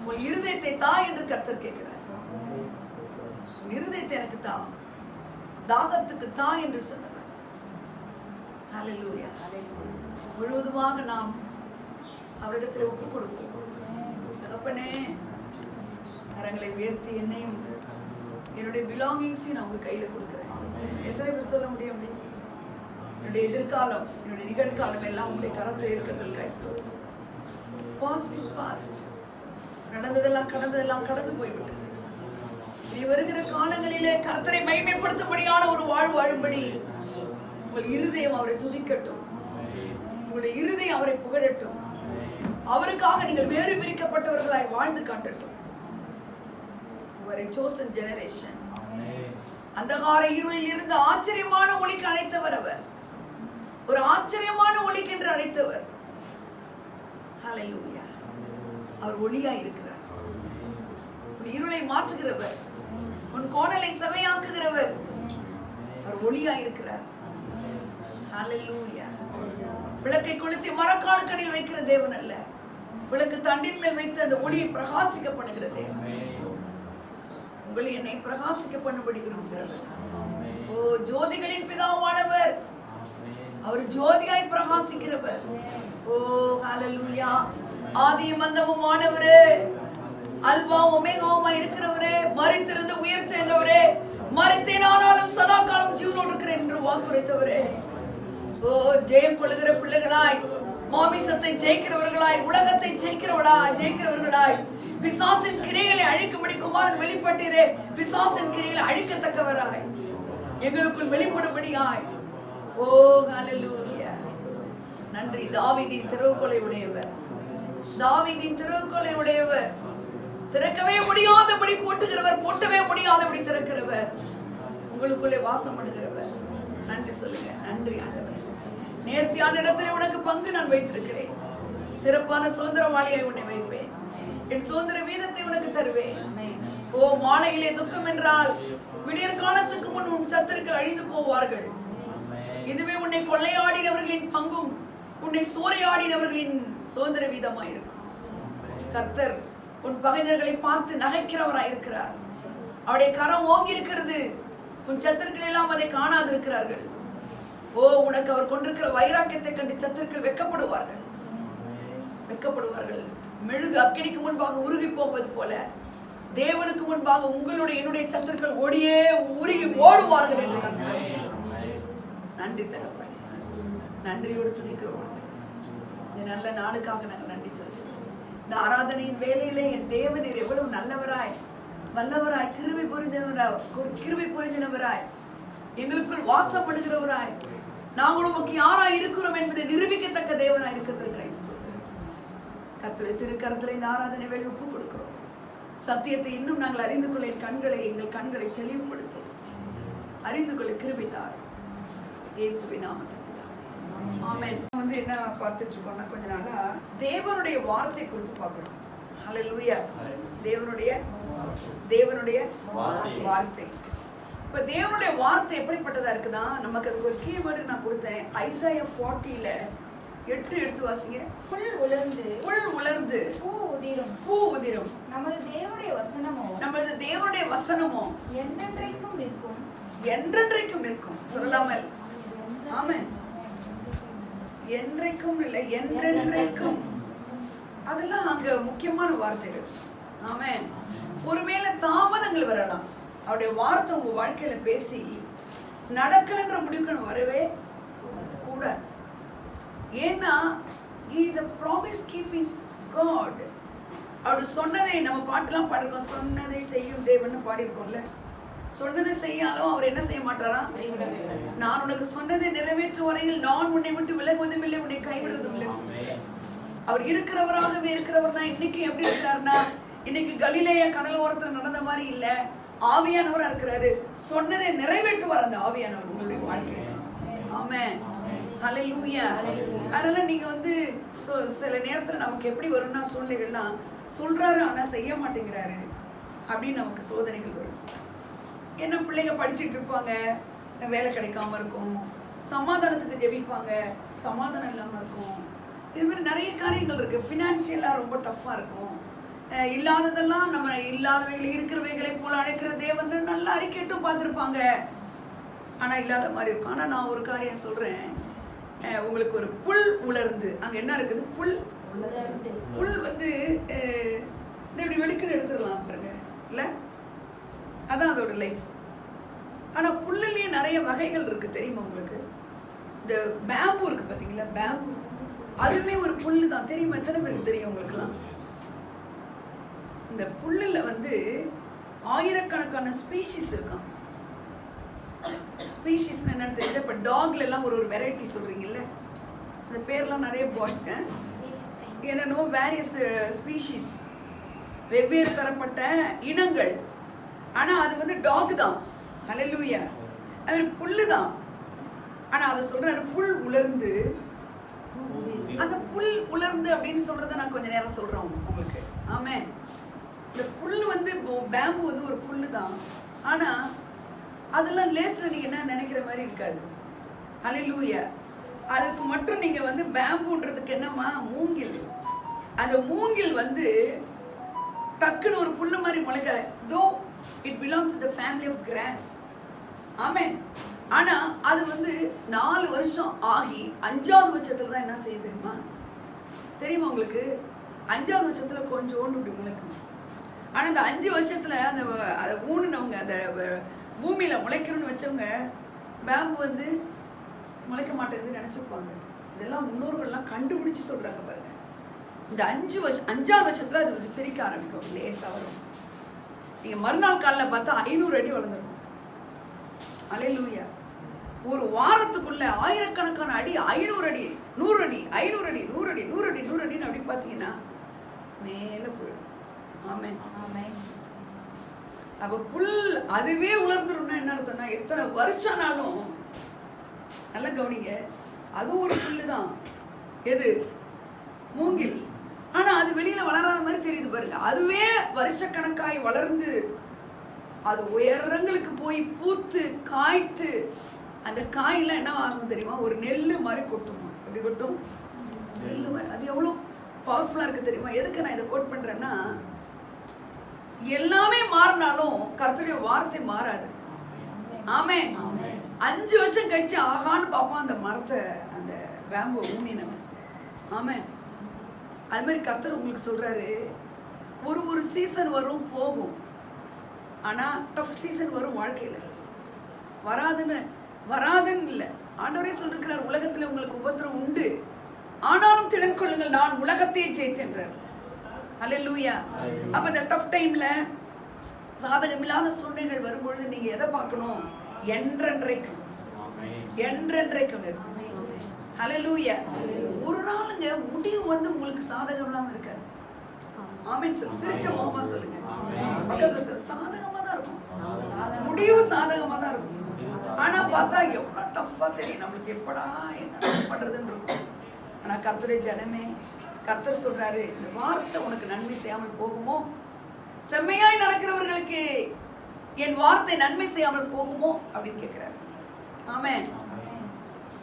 உன் இருதயத்தை தாய் என்று கர்த்தர் கேட்கிறார். இருதயத்தை எனக்கு தா, தாகத்துக்கு தாய் என்று சொன்னவர். ஹல்லேலூயா. முழுவதுமாக நாம் அவரிடத்தில் ஒப்புக் கொடுப்போம். தகப்பனே, கரங்களை உயர்த்தி என்னையும் என்னுடைய பிலாங்கிங்ஸையும் நான் உங்க கையில கொடுக்குறேன். எத்தனை பேர் சொல்ல முடியும்? என்னுடைய எதிர்காலம், என்னுடைய நிகழ்காலம் எல்லாம் உங்களுடைய கரத்தில் இருக்கிறது. ஸ்தோத்திரம். Past is past. நடந்ததெல்லாம் கடந்து போய்விட்டது. நீ வருகிற காலங்களிலே கர்த்தரை மகிமைப்படுத்தும்படியான ஒரு வாழ்வு வாழும்படி உங்கள் இருதயம் அவரை துதிக்கட்டும். உங்களுடைய இருதயம் அவரை புகழட்டும். அவருக்காக நீங்கள் வேறு பிரிக்கப்பட்டவர்களாய் வாழ்ந்து காட்டட்டும். chosen generation. அந்தகார இருளில் இருந்து ஆச்சரியமான ஒளிக்கு அழைத்தவர் அவர். ஒரு ஆச்சரியமான ஒளிக்கென்று அழைத்தவர். ஹல்லேலூயா. அவர் ஒளியாய் இருக்கிறார். உன் இருளை மாற்றுகிறவர், உன் கோணலை செவையாக்குகிறவர். அவர் ஒளியாய் இருக்கிறார். ஹல்லேலூயா. விளக்கை கொளுத்தி மரக்காலுக்கடியில் வைக்கிற தேவன் அல்ல, விளக்கு தண்டின் மேல் வைத்து அந்த ஒளியை பிரகாசிக்க பண்ணுகிற தேவன். உங்களை என்னை பிரகாசிக்க பண்ணும்படி விரும்புகிறவர். ஓ, ஜோதிகளின் பிதாவானவர், அவர் ஜோதியாய் பிரகாசிக்கிறவர். ஓ ஹல்லேலூயா. ஆதியும் அந்தமுமானவரே, அல்பா ஒமேகாவுமாய் இருக்கிறவரே, மரித்திருந்து உயிர்த்தெழுந்தவரே, மரித்தேனானாலும் சதா காலம் ஜீவனோடு இருக்கிறேன் என்று வாக்குரைத்தவரே. ஓ, ஜெயம் கொள்ளுகிற பிள்ளைகளாய், மாமிசத்தை ஜெயிக்கிறவர்களாய், உலகத்தை ஜெயிக்கிறவர்களாய், பிசாசின் கிரைகளை அழிக்கும்படி குமாரன் வெளிப்பட்டீரே, பிசாசின் கிரைகளை அழிக்கத்தக்கவராய் எங்களுக்குள் வெளிப்படும்படியாய். ஓ ஹல்லேலூயா. நன்றி. தாவீதின் திறவுகோலை உடையவர், தாவீதின் திறவுகோலை உடையவர், திறக்கவே முடியாதபடி போட்டுகிறவர், போட்டவே முடியாதபடி திறக்கிறவர், உங்களுக்குள்ளே வாசம் பண்ணுகிறவர். நன்றி சொல்லுங்க. நன்றி ஆண்டவர். நேர்த்தியான இடத்துல உனக்கு பங்கு நான் வைத்திருக்கிறேன். சிறப்பான சுதந்திரவாளியாய் உன்னை வைப்பேன். என் சுதந்திர வீதத்தை உனக்கு தருவேன். ஓ மாலையிலே துக்கம் என்றால் விடியற் காலத்துக்கு முன் உன் சத்துருக்கள் அழிந்து போவார்கள். இதுவே உன்னை கொள்ளையாடினவர்களின் பங்கும் உன்னை சூறையாடினவர்களின் சுதந்திர வீதமாயிருக்கும். கர்த்தர் உன் பகைஞர்களை பார்த்து நகைக்கிறவராயிருக்கிறார். அவருடைய கரம் ஓங்கி இருக்கிறது. உன் சத்துருக்கள் எல்லாம் அதை காணாதிருக்கிறார்கள். ஓ உனக்கு அவர் கொண்டிருக்கிற வைராக்கியத்தை கண்டு சத்துருக்கள் வெட்கப்படுவார்கள், வெட்கப்படுவார்கள். மெழுகு அக்கினிக்கு முன்பாக உருகி போவது போல தேவனுக்கு முன்பாக உங்களுடைய என்னுடைய சத்துருக்கள் ஓடியே உருகி ஓடுவார்கள் என்று கர்த்தர். நன்றி தகப்பனே, நன்றியோடு துதிக்கிறோம். இந்த நல்ல நாளுக்காக நாங்கள் நன்றி சொல்கிறோம். இந்த ஆராதனையின் வேலையிலே என் தேவனீர் எவ்வளவு நல்லவராய், வல்லவராய், கிருபை பொருந்தினவராய், எங்களுக்குள் வாசப்படுகிறவராய், நாங்களும் உமக்கு யாராய் இருக்கிறோம் என்பதை நிரூபிக்கத்தக்க தேவனாய் இருக்கிறது. கர்த்தருடைய திருக்கரத்தில் இந்த ஆராதனை வேலை ஒப்புக் கொடுக்கிறோம். சத்தியத்தை இன்னும் நாங்கள் அறிந்து கொள்ள எங்கள் கண்களை தெளிவுபடுத்தும். அறிந்து கொள்ள கிருபை தாரும். இயேசுவின் நாமத்தில் ஆமென். வந்து என்ன பார்த்துட்டு இருக்கோம்னா, கொஞ்ச நாளா தேவனுடைய வார்த்தை குறித்து பார்க்கிறோம். ஹல்லேலூயா. தேவனுடைய வார்த்தை. இப்ப தேவனுடைய வார்த்தை எப்படிப்பட்டதா இருக்குதா? நமக்கு அதுக்கு ஒரு கீவேர்டு நான் கொடுத்தேன். ஐசாயா 40ல 8 எடுத்து வாசிங்க. புல் உலர்ந்து பூ உதிரும். நமது தேவனுடைய வசனமோ என்றென்றைக்கும் நிற்கும். சொல்லலாமல்? ஆமென். என்றைக்கும் இல்லை, என்றென்றைக்கும். அதெல்லாம் அங்க முக்கியமான வார்த்தைகள். ஆமென். ஒருவேளை தாமதங்கள் வரலாம். அவருடைய வார்த்தை உங்க வாழ்க்கையில பேசி நடக்கலன்ற முடிவுக்கு வரவே கூடாது. ஏன்னா he is a promise keeping God. அவர் சொன்னதை நம்ம பாட்டெல்லாம் பாடிருக்கோம். சொன்னதை செய்யும் தேவன் பாடிருக்கோம்ல. சொன்னதை செய்யாலும் அவர் என்ன செய்ய மாட்டாரா? நான் உனக்கு சொன்னதை நிறைவேற்றும் வரையில் நான் உன்னை விட்டு விலகுவதும் இல்லை, உன்னை கைவிடுவதும் இல்லை. அவர் இருக்கிறவராகவே இருக்கிறவர் தான். இன்னைக்கு எப்படி இருக்கிறாருன்னா, இன்னைக்கு கலிலேயா கடல் ஓரத்துல நடந்த மாதிரி இல்ல, ஆவியானவரா இருக்கிறாரு. சொன்னதை நிறைவேற்றுவார் அந்த ஆவியானவர் உங்களுடைய வாழ்க்கையில. ஆமென். ஹல்லேலூயா. அதனால நீங்க வந்து சில நேரத்துல நமக்கு எப்படி வரும்னா, சூழ்நிலைகள்னா சொல்றாரு ஆனா செய்ய மாட்டேங்கிறாரு அப்படின்னு நமக்கு சோதனைகள் வரும். என்ன பிள்ளைங்க படிச்சுட்டு இருப்பாங்க, வேலை கிடைக்காம இருக்கும், சமாதானத்துக்கு ஜெபிப்பாங்க, சமாதானம் இல்லாம இருக்கும். இது மாதிரி நிறைய காரியங்கள் இருக்கு. ஃபினான்ஷியலா ரொம்ப டஃப்பா இருக்கும். இல்லாததெல்லாம் நம்ம இல்லாதவைகள் இருக்கிறவைகளை போல அழைக்கிற தேவன் நல்லா அறிக்கைட்டும் பார்த்துருப்பாங்க, ஆனா இல்லாத மாதிரி இருக்கும். ஆனா நான் ஒரு காரியம் சொல்றேன், உங்களுக்கு ஒரு புல் உலர்ந்து, அங்க என்ன இருக்குது? புல் வந்து இப்படி வெடுக்குன்னு எடுத்துடலாம் பாருங்க, இல்ல? அதான் அதோட லைஃப். ஆனா புல்லுலயே நிறைய வகைகள் இருக்கு, தெரியுமா உங்களுக்கு? இந்த பேம்பு இருக்கு பாத்தீங்களா, பேம்பு, அதுவுமே ஒரு புல்லு தான். தெரியுமா? எத்தனை பேருக்கு தெரியும் உங்களுக்குலாம்? இந்த புல்லுல வந்து ஆயிரக்கணக்கான ஸ்பீஷிஸ் இருக்கான். ஸ்பீஷிஸ் என்னன்னு தெரியல. இப்போ டாக்ல எல்லாம் ஒரு வெரைட்டி சொல்றீங்கல்ல, அந்த பேர்லாம் நிறைய பாய்ஸ்க்கு என்னென்னோ வேரியஸ் ஸ்பீஷிஸ், வெவ்வேறு தரப்பட்ட இனங்கள். ஆனா அது வந்து டாக் தான். ஹல்லேலூயா. அது புல்லு தான். ஆனா அதை சொல்றாரு புல் உலர்ந்து. அந்த புல் உலர்ந்து அப்படின்னு சொல்றதை நான் கொஞ்ச நேரம் சொல்றேன் உங்களுக்கு. ஆமென். இந்த புல் வந்து பேம்பு வந்து ஒரு புல்லு தான். ஆனா அதெல்லாம் லேஸ்ல நீங்க என்ன நினைக்கிற மாதிரி இருக்காது. ஹல்லேலூயா. அதுக்கு மட்டும் நீங்க வந்து பேம்புன்றதுக்கு என்னமா, மூங்கில். அந்த மூங்கில் வந்து டக்குன்னு ஒரு புல்லு மாதிரி முளைக்க, though it belongs to the family of grass. Amen. ஆனா அது வந்து 4 வருஷம் ஆகி 5வது வருஷத்துல தான் என்ன செய்யுது தெரியுமா? தெரியுமா உங்களுக்கு? 5வது வருஷத்துல கொஞ்சோண்டு இப்படி முளைக்கும். ஆனா இந்த 5 வருஷத்துல அதை ஊனுனவங்க, அந்த பூமியில முளைக்கணும்னு வச்சவங்க, பேம்பு வந்து முளைக்க மாட்டேங்குதுன்னு நினைச்சிருப்பாங்க. இதெல்லாம் முன்னோர்கள்லாம் கண்டுபிடிச்சு சொல்றாங்க பாருங்க. இந்த 5வது வருஷத்துல அது வந்து சிரிக்க ஆரம்பிக்கும், லேசா வரும். நீங்க மறுநாள் காலைல பார்த்தா 500 அடி வளர்ந்துருக்கும். அல்லேலூயா. ஒரு வாரத்துக்குள்ள ஆயிரக்கணக்கான அடி, 500 அடி, 100 அடி, 500 அடி, 100 அடி, 100 அடி, 100 அடின்னு அப்படி பார்த்தீங்கன்னா மேல போயிடும். ஆமென். அப்ப புல் அதுவே உலர்ந்துரும்னா என்ன அர்த்தம்னா, எத்தனை வருஷம்னாலும் நல்லா கவனிங்க, அது ஒரு புல்லு தான். எது? மூங்கில். ஆனா அது வெளியில வளராத மாதிரி தெரியுது பாருங்க. அதுவே வருஷக்கணக்காய் வளர்ந்து அது உயரங்களுக்கு போய் பூத்து காய்த்து அந்த காயெல்லாம் என்ன ஆகும் தெரியுமா? ஒரு நெல்லு மாதிரி கொட்டுமா. எப்படி கொட்டும்? நெல்லு மாதிரி. அது எவ்வளோ பவர்ஃபுல்லா இருக்கு தெரியுமா? எதுக்கு நான் இதை கோட் பண்றேன்னா, எல்லாமே மாறினாலும் கர்த்தருடைய வார்த்தை மாறாது. ஆமென். 5 வருஷம் கழிச்சு ஆகான்னு பார்ப்பான் அந்த மரத்தை, அந்த பேம்பு ஊனினவன். ஆமென். அது மாதிரி கர்த்தர் உங்களுக்கு சொல்றாரு, ஒரு சீசன் வரும் போகும். ஆனா டஃப் சீசன் வரும் வாழ்க்கையில. வராதுன்னு இல்லை. ஆண்டவரே சொல்லிருக்கிறார், உலகத்துல உங்களுக்கு உபத்திரம் உண்டு, ஆனாலும் திடன் கொள்ளுங்கள், நான் உலகத்தையே ஜெயித்தேன்றார். அல்லேலூயா. அப்ப இந்த டஃப் டைம்ல சாதகமில்லாத சூழ்நிலைகள் வரும்பொழுது நீங்க எதை பார்க்கணும்? என்றென்றைக்கும் இருக்கும். அல்லேலூயா. ஒரு நாளுங்க முடிவு வந்து உங்களுக்கு சாதகம் இல்லாம இருக்காது. ஆமென். சிரிச்ச முகமா சொல்லுங்க. பக்கத்துல சாதகமா தான் இருக்கும், முடிவு சாதகமா தான் இருக்கும். ஆனா பார்த்தா எவ்வளவு டஃப்பா தெரியும் நம்மளுக்கு, எப்படா என்ன பண்றதுன்னு இருக்கும். ஆனா கர்த்தருடைய ஜனமே, கர்த்தர் சொல்றாரு, இந்த வார்த்தை உனக்கு நன்மை செய்யாமல் போகுமோ? செம்மையாய் நடக்கிறவர்களுக்கு என் வார்த்தை நன்மை செய்யாமல் போகுமோ அப்படின்னு கேட்கிறாரு. ஆமென்.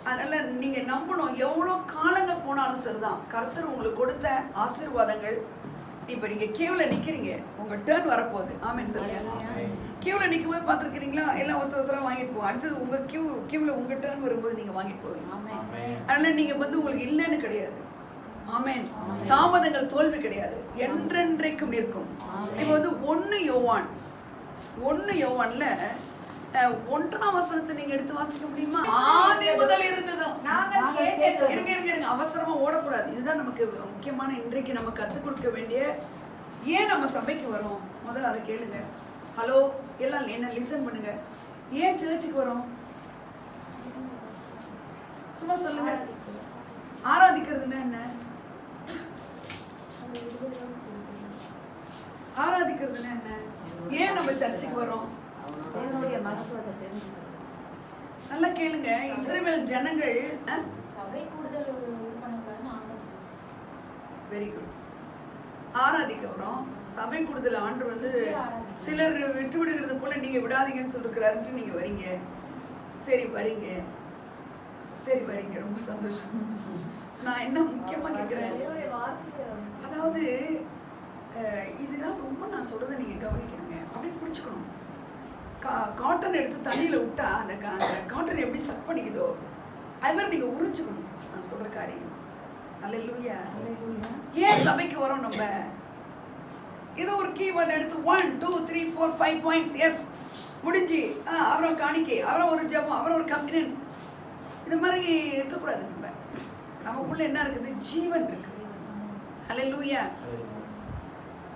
அதனால நீங்க நம்பணும், எவ்வளோ காலங்கள் போனாலும் சரிதான், கர்த்தர் உங்களுக்கு கொடுத்த ஆசீர்வாதங்கள். இப்ப நீங்க கியூல நிக்கிறீங்க, உங்க டர்ன் வரப்போகுது. ஆமென் சொல்லுங்க. கியூல நிற்கும் போது பார்த்துருக்கிறீங்களா? எல்லாம் ஒருத்தரா வாங்கிட்டு போவோம். அடுத்தது உங்க கியூல உங்க டர்ன் வரும்போது நீங்க வாங்கிட்டு போவீங்க. அதனால நீங்க வந்து உங்களுக்கு இல்லைன்னு கிடையாது. ஆமென். தாமதங்கள் தோல்வி கிடையாது, என்றென்றைக்கும் நிற்கும். இப்ப வந்து 1 யோவான்ல 1ஆம் வசனத்தை நீங்க எடுத்து வாசிக்க முடியுமா? ஆதி முதல் இருந்ததும் இருங்க அவசரமா ஓடக்கூடாது. இதுதான் நமக்கு முக்கியமான, இன்றைக்கு நம்ம கற்றுக் கொடுக்க வேண்டிய. ஏன் நம்ம சபைக்கு வரோம்? முதல்ல அதை கேளுங்க. ஹலோ, எல்லாம் என்ன லிசன் பண்ணுங்க. ஏன் சர்ச்சுக்கு வரோம்? சும்மா சொல்லுங்க. ஆராதிக்கிறதுன்னா என்ன? ஆராதிக்கிறதுன்னா என்ன? ஏன் நம்ம சர்ச்சுக்கு வரோம்? நல்லா கேளுங்க. இஸ்ரவேல் ஜனங்கள் வெரி குட் ஆராதிக்க வரோம். சபை கூடுதல் ஆண்டு வந்து சிலர் விட்டு விடுகிறது போல நீங்க விடாதீங்கன்னு சொல்லிருக்கிறாருன்ட்டு நீங்க வரீங்க. சரி வரீங்க, ரொம்ப சந்தோஷம். நான் என்ன முக்கியமா கேட்கிறேன், அதாவது இதெல்லாம் ரொம்ப நான் சொல்றதை நீங்க கவனிக்கணுங்க. அப்படியே பிடிச்சுக்கணும். காட்டன் எடுத்து தண்ணியில விட்டா அந்த காட்டன் எப்படி சக் பண்ணிக்குதோ அது மாதிரி நீங்க உறிஞ்சுக்கணும் நான் சொல்ற காரியம். அல்லேலூயா. ஏன் சபைக்கு வரோம்? நம்ம ஏதோ ஒரு கீவேர்ட் எடுத்து 1 2 3 4 5 பாயிண்ட்ஸ், எஸ் முடிஞ்சு, அப்புறம் காணிக்கை, அப்புறம் ஒரு ஜெபம், அப்புறம் ஒரு கம்யூனியன், இது மாதிரி இருக்கக்கூடாது. நமக்குள்ள என்ன இருக்குது? ஜீவன் இருக்கு. அல்லேலூயா.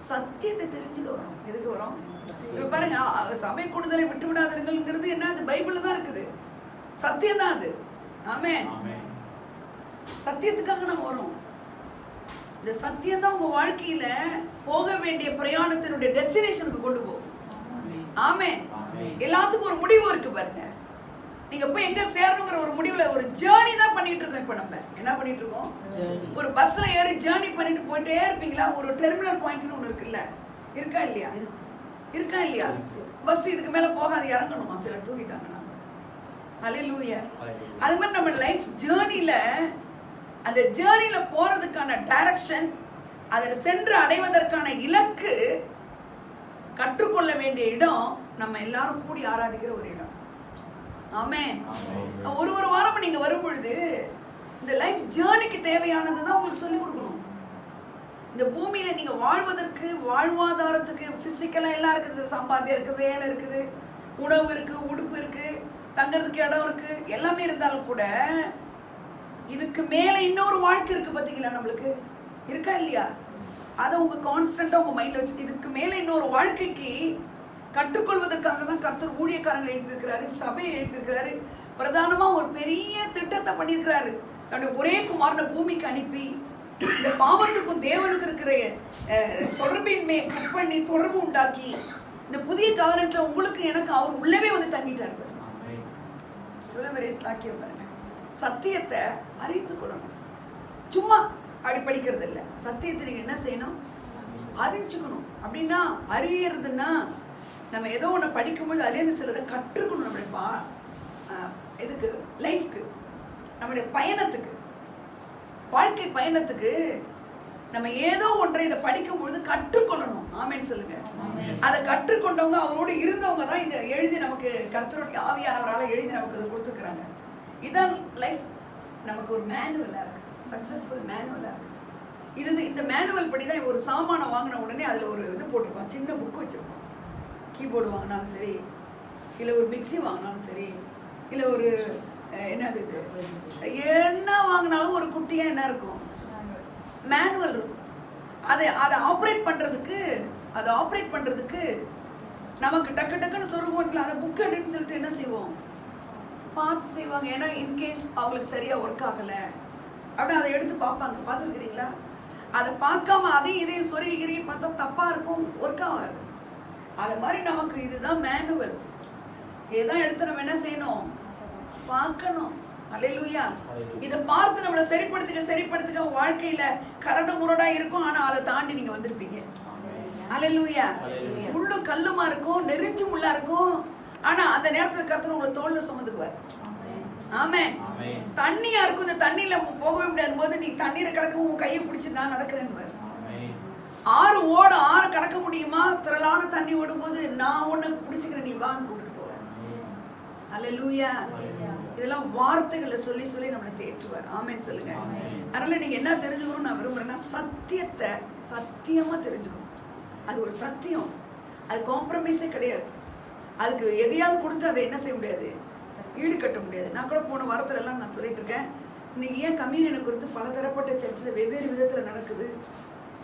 சத்தியத்தை தெரிஞ்சுக்க வரோம். எதுக்கு வரோம்? இப்ப பாருங்க, சபை கூடுதலை விட்டு விடாதீர்கள்ங்கிறது என்ன? அது பைபிள்ல தான் இருக்குது, சத்தியம் தான் அது. ஆமென். சத்தியத்துக்காக நம்ம வரோம். இந்த சத்தியம் தான் உங்க வாழ்க்கையில போக வேண்டிய பிரயாணத்தினுடைய டெஸ்டினேஷனுக்கு கொண்டு போகும். ஆமென். எல்லாத்துக்கும் ஒரு முடிவு இருக்கு பாருங்க. நீங்க போய் எங்க சேரணுங்கிற ஒரு முடிவுல ஒரு ஜேர்னி தான் பண்ணிட்டு இருக்கோம். இப்ப நம்ம என்ன பண்ணிட்டு இருக்கோம்? ஒரு பஸ்ல ஏறி ஜேர்னி பண்ணிட்டு போயிட்டே இருப்பீங்களா? ஒரு டெர்மினல் பாயிண்ட்னு ஒண்ணு இருக்குல்ல, இருக்கா இல்லையா? பஸ் இதுக்கு மேல போகாது, இறங்கணுமா? சிலர் தூக்கிட்டாங்க. ஹல்லேலூயா. அது மாதிரி நம்ம லைஃப் ஜேர்னில, அந்த ஜேர்னில போறதுக்கான டைரக்ஷன், அதை சென்று அடைவதற்கான இலக்கு, கற்றுக்கொள்ள வேண்டிய இடம் நம்ம எல்லாரும் கூடி ஆராதிக்கிற ஒரு இடம். ஆமென். ஒரு வாரம் நீங்க வரும் பொழுது இந்த லைஃப் ஜேர்னிக்கு தேவையானது தான் உங்களுக்கு சொல்லிக் கொடுக்கணும். இந்த பூமியில நீங்க வாழ்வதற்கு, வாழ்வாதாரத்துக்கு பிசிக்கலா எல்லாம் இருக்குது. சம்பாத்தியம் இருக்கு, வேலை இருக்குது, உணவு இருக்கு, உடுப்பு இருக்கு, தங்கறதுக்கு இடம் இருக்கு, எல்லாமே இருந்தாலும் கூட இதுக்கு மேல இன்னொரு வாழ்க்கை இருக்கு. பாத்தீங்களா? நம்மளுக்கு இருக்கா இல்லையா? அதை உங்க கான்ஸ்டன்டா உங்க மைண்ட்ல வச்சு, இதுக்கு மேல இன்னொரு வாழ்க்கைக்கு கற்றுக்கொள்வதற்காக தான் கர்த்தர் ஊழியக்காரங்களை எழுப்பியிருக்கிறாரு, சபையை எழுப்பியிருக்கிறாரு. பிரதானமா ஒரு பெரிய திட்டத்தை பண்ணியிருக்கிறாரு. தன்னுடைய ஒரே குமாரனை பூமிக்கு அனுப்பி இந்த பாவத்துக்கும் தேவனுக்கு இருக்கிற தொடர்பின்மை கட் பண்ணி தொடர்பு உண்டாக்கி இந்த புதிய கவர்னட்ல உங்களுக்கு எனக்கு அவர் உள்ளவே வந்து தங்கிட்டார். எவ்வளவு பெரிய ஸ்லாக்கியம் பாருங்க. சத்தியத்தை அறிந்து கொள்ளணும். சும்மா அப்படி படிக்கிறது இல்லை. சத்தியத்தை நீங்க என்ன செய்யணும்? அறிஞ்சுக்கணும். அப்படின்னா அறியறதுன்னா நம்ம ஏதோ ஒன்று படிக்கும்போது அதுலேருந்து சிலதை கற்றுக்கணும். நம்மளுடைய இதுக்கு லைஃப்க்கு, நம்முடைய பயணத்துக்கு, வாழ்க்கை பயணத்துக்கு நம்ம ஏதோ ஒன்றை இதை படிக்கும்பொழுது கற்றுக்கொள்ளணும். ஆமேன்னு சொல்லுங்க. அதை கற்றுக்கொண்டவங்க, அவரோடு இருந்தவங்க தான் இந்த எழுதி நமக்கு கர்த்தருடைய ஆவியானவரால் எழுதி நமக்கு அதை கொடுத்துக்கிறாங்க. இதான் லைஃப் நமக்கு ஒரு மேனுவலாக இருக்கு, சக்ஸஸ்ஃபுல் மேனுவலாக இருக்கு. இந்த மேனுவல் படி தான் ஒரு சாமானை வாங்கின உடனே அதில் ஒரு இது போட்டிருப்பான், சின்ன புக் வச்சுருப்பான். கீபோர்டு வாங்கினாலும் சரி, இல்லை ஒரு மிக்சி வாங்கினாலும் சரி, இல்லை ஒரு என்னது இது என்ன வாங்கினாலும் ஒரு குட்டியாக என்ன இருக்கும்? மேனுவல் இருக்கும். அதை ஆப்ரேட் பண்ணுறதுக்கு நமக்கு டக்கு டக்குன்னு சொருவோம்ல, அதை புக் எடுன்னு சொல்லிட்டு என்ன செய்வோம்? பார்த்து செய்வாங்க. ஏன்னா இன்கேஸ் அவங்களுக்கு சரியாக ஒர்க் ஆகலை அப்படின்னு அதை எடுத்து பார்ப்பாங்க. பார்த்துருக்குறீங்களா? அதை பார்க்காம அதையும் இதையும் சொருகிக்கிறீங்க பார்த்தா தப்பாக இருக்கும், ஒர்க் ஆகாது. அது மாதிரி நமக்கு இதுதான் மேனுவல். இதுதான் எடுத்து நம்ம என்ன செய்யணும்? பார்க்கணும். அல்லேலூயா. இதை பார்த்து நம்மளை சரிப்படுத்துக்க வாழ்க்கையில கரடு முரடா இருக்கும். ஆனா அதை தாண்டி நீங்க வந்திருப்பீங்க. அல்லேலூயா. முள்ளு கல்லுமா இருக்கும், நெரிஞ்சு முள்ளா இருக்கும். ஆனா அந்த நேரத்துல கர்த்தர் உங்களை தோல்ல சுமந்துக்குவார். ஆமென். தண்ணியா இருக்கும், இந்த தண்ணியில போகவே முடியாது போது நீ தண்ணீரை கடக்க உன் கையை பிடிச்சி நான் நடக்கிறேன்னு. ஆறு கடக்க முடியுமா? திரளான தண்ணி ஓடும் போது நான் உன்னை பிடிச்சிக்கிறேன், நீ வான்னு கூட்டிட்டு போவார். அல்லேலூயா. இதெல்லாம் வார்த்தைகளை சொல்லி சொல்லி நம்மளை தேற்றுவார். ஆமேன்னு சொல்லுங்க. அதனால நீங்க என்ன தெரிஞ்சுக்கணும்னு நான் விரும்புறேன்னா, சத்தியத்தை சத்தியமா தெரிஞ்சுக்கணும். அது ஒரு சத்தியம், அது காம்ப்ரமைஸே கிடையாது. அதுக்கு எதையாவது கொடுத்து அதை என்ன செய்ய முடியாது? ஈடுகட்ட முடியாது. நான் கூட போன வாரத்துல எல்லாம் நான் சொல்லிட்டு இருக்கேன், இன்னைக்கு ஏன் கம்யூனியனை குறித்து பலதரப்பட்ட சர்ச்சில் வெவ்வேறு விதத்துல நடக்குது.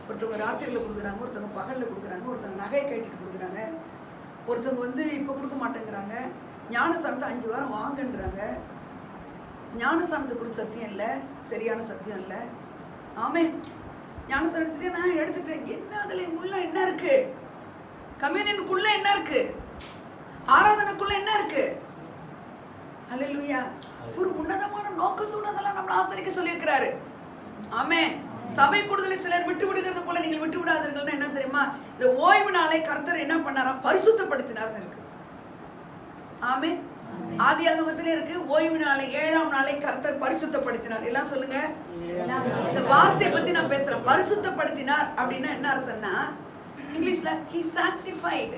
ஒருத்தவங்க ராத்திரியில் கொடுக்குறாங்க, ஒருத்தவங்க பகலில் கொடுக்குறாங்க, ஒருத்தவங்க நகையை கட்டிட்டு கொடுக்குறாங்க, ஒருத்தவங்க இப்போ கொடுக்க மாட்டேங்கிறாங்க. ஞானஸ்தானத்தை 5 வாரம் வாங்கன்றாங்க. ஞானஸ்தானத்தை குறித்து சத்தியம் இல்லை, சரியான சத்தியம் இல்லை. ஆமே, ஞானஸ்தானத்துலேயே நான் எடுத்துட்டேன். என்ன அதில் உள்ள என்ன இருக்கு? கம்யூனியனுக்குள்ள என்ன இருக்கு? ஆராதனைக்குள்ள என்ன இருக்கு? அல்லேலூயா. ஒரு உன்னதமான நோக்கத்தோடு அதெல்லாம் நம்மளை ஆசரிக்க சொல்லியிருக்கிறாரு. ஆமே. சபை கூடுதலை சிலர் விட்டு விடுகிறது போல நீங்கள் விட்டு விடாதீர்கள்னா என்ன தெரியுமா? இந்த ஓய்வு நாளை கர்த்தர் என்ன பண்ணாரா? பரிசுத்தப்படுத்தினார்னு இருக்கு. ஆமே. ஆதியாகமத்திலே இருக்கு, ஓய்வு நாளை 7ஆம் நாளை கர்த்தர் பரிசுத்தப்படுத்தினார். எல்லாம் சொல்லுங்க. இந்த வார்த்தையை பத்தி நான் பேசுறேன். பரிசுத்தப்படுத்தினார் அப்படின்னா என்ன அர்த்தம்னா, இங்கிலீஷ்ல he sanctified.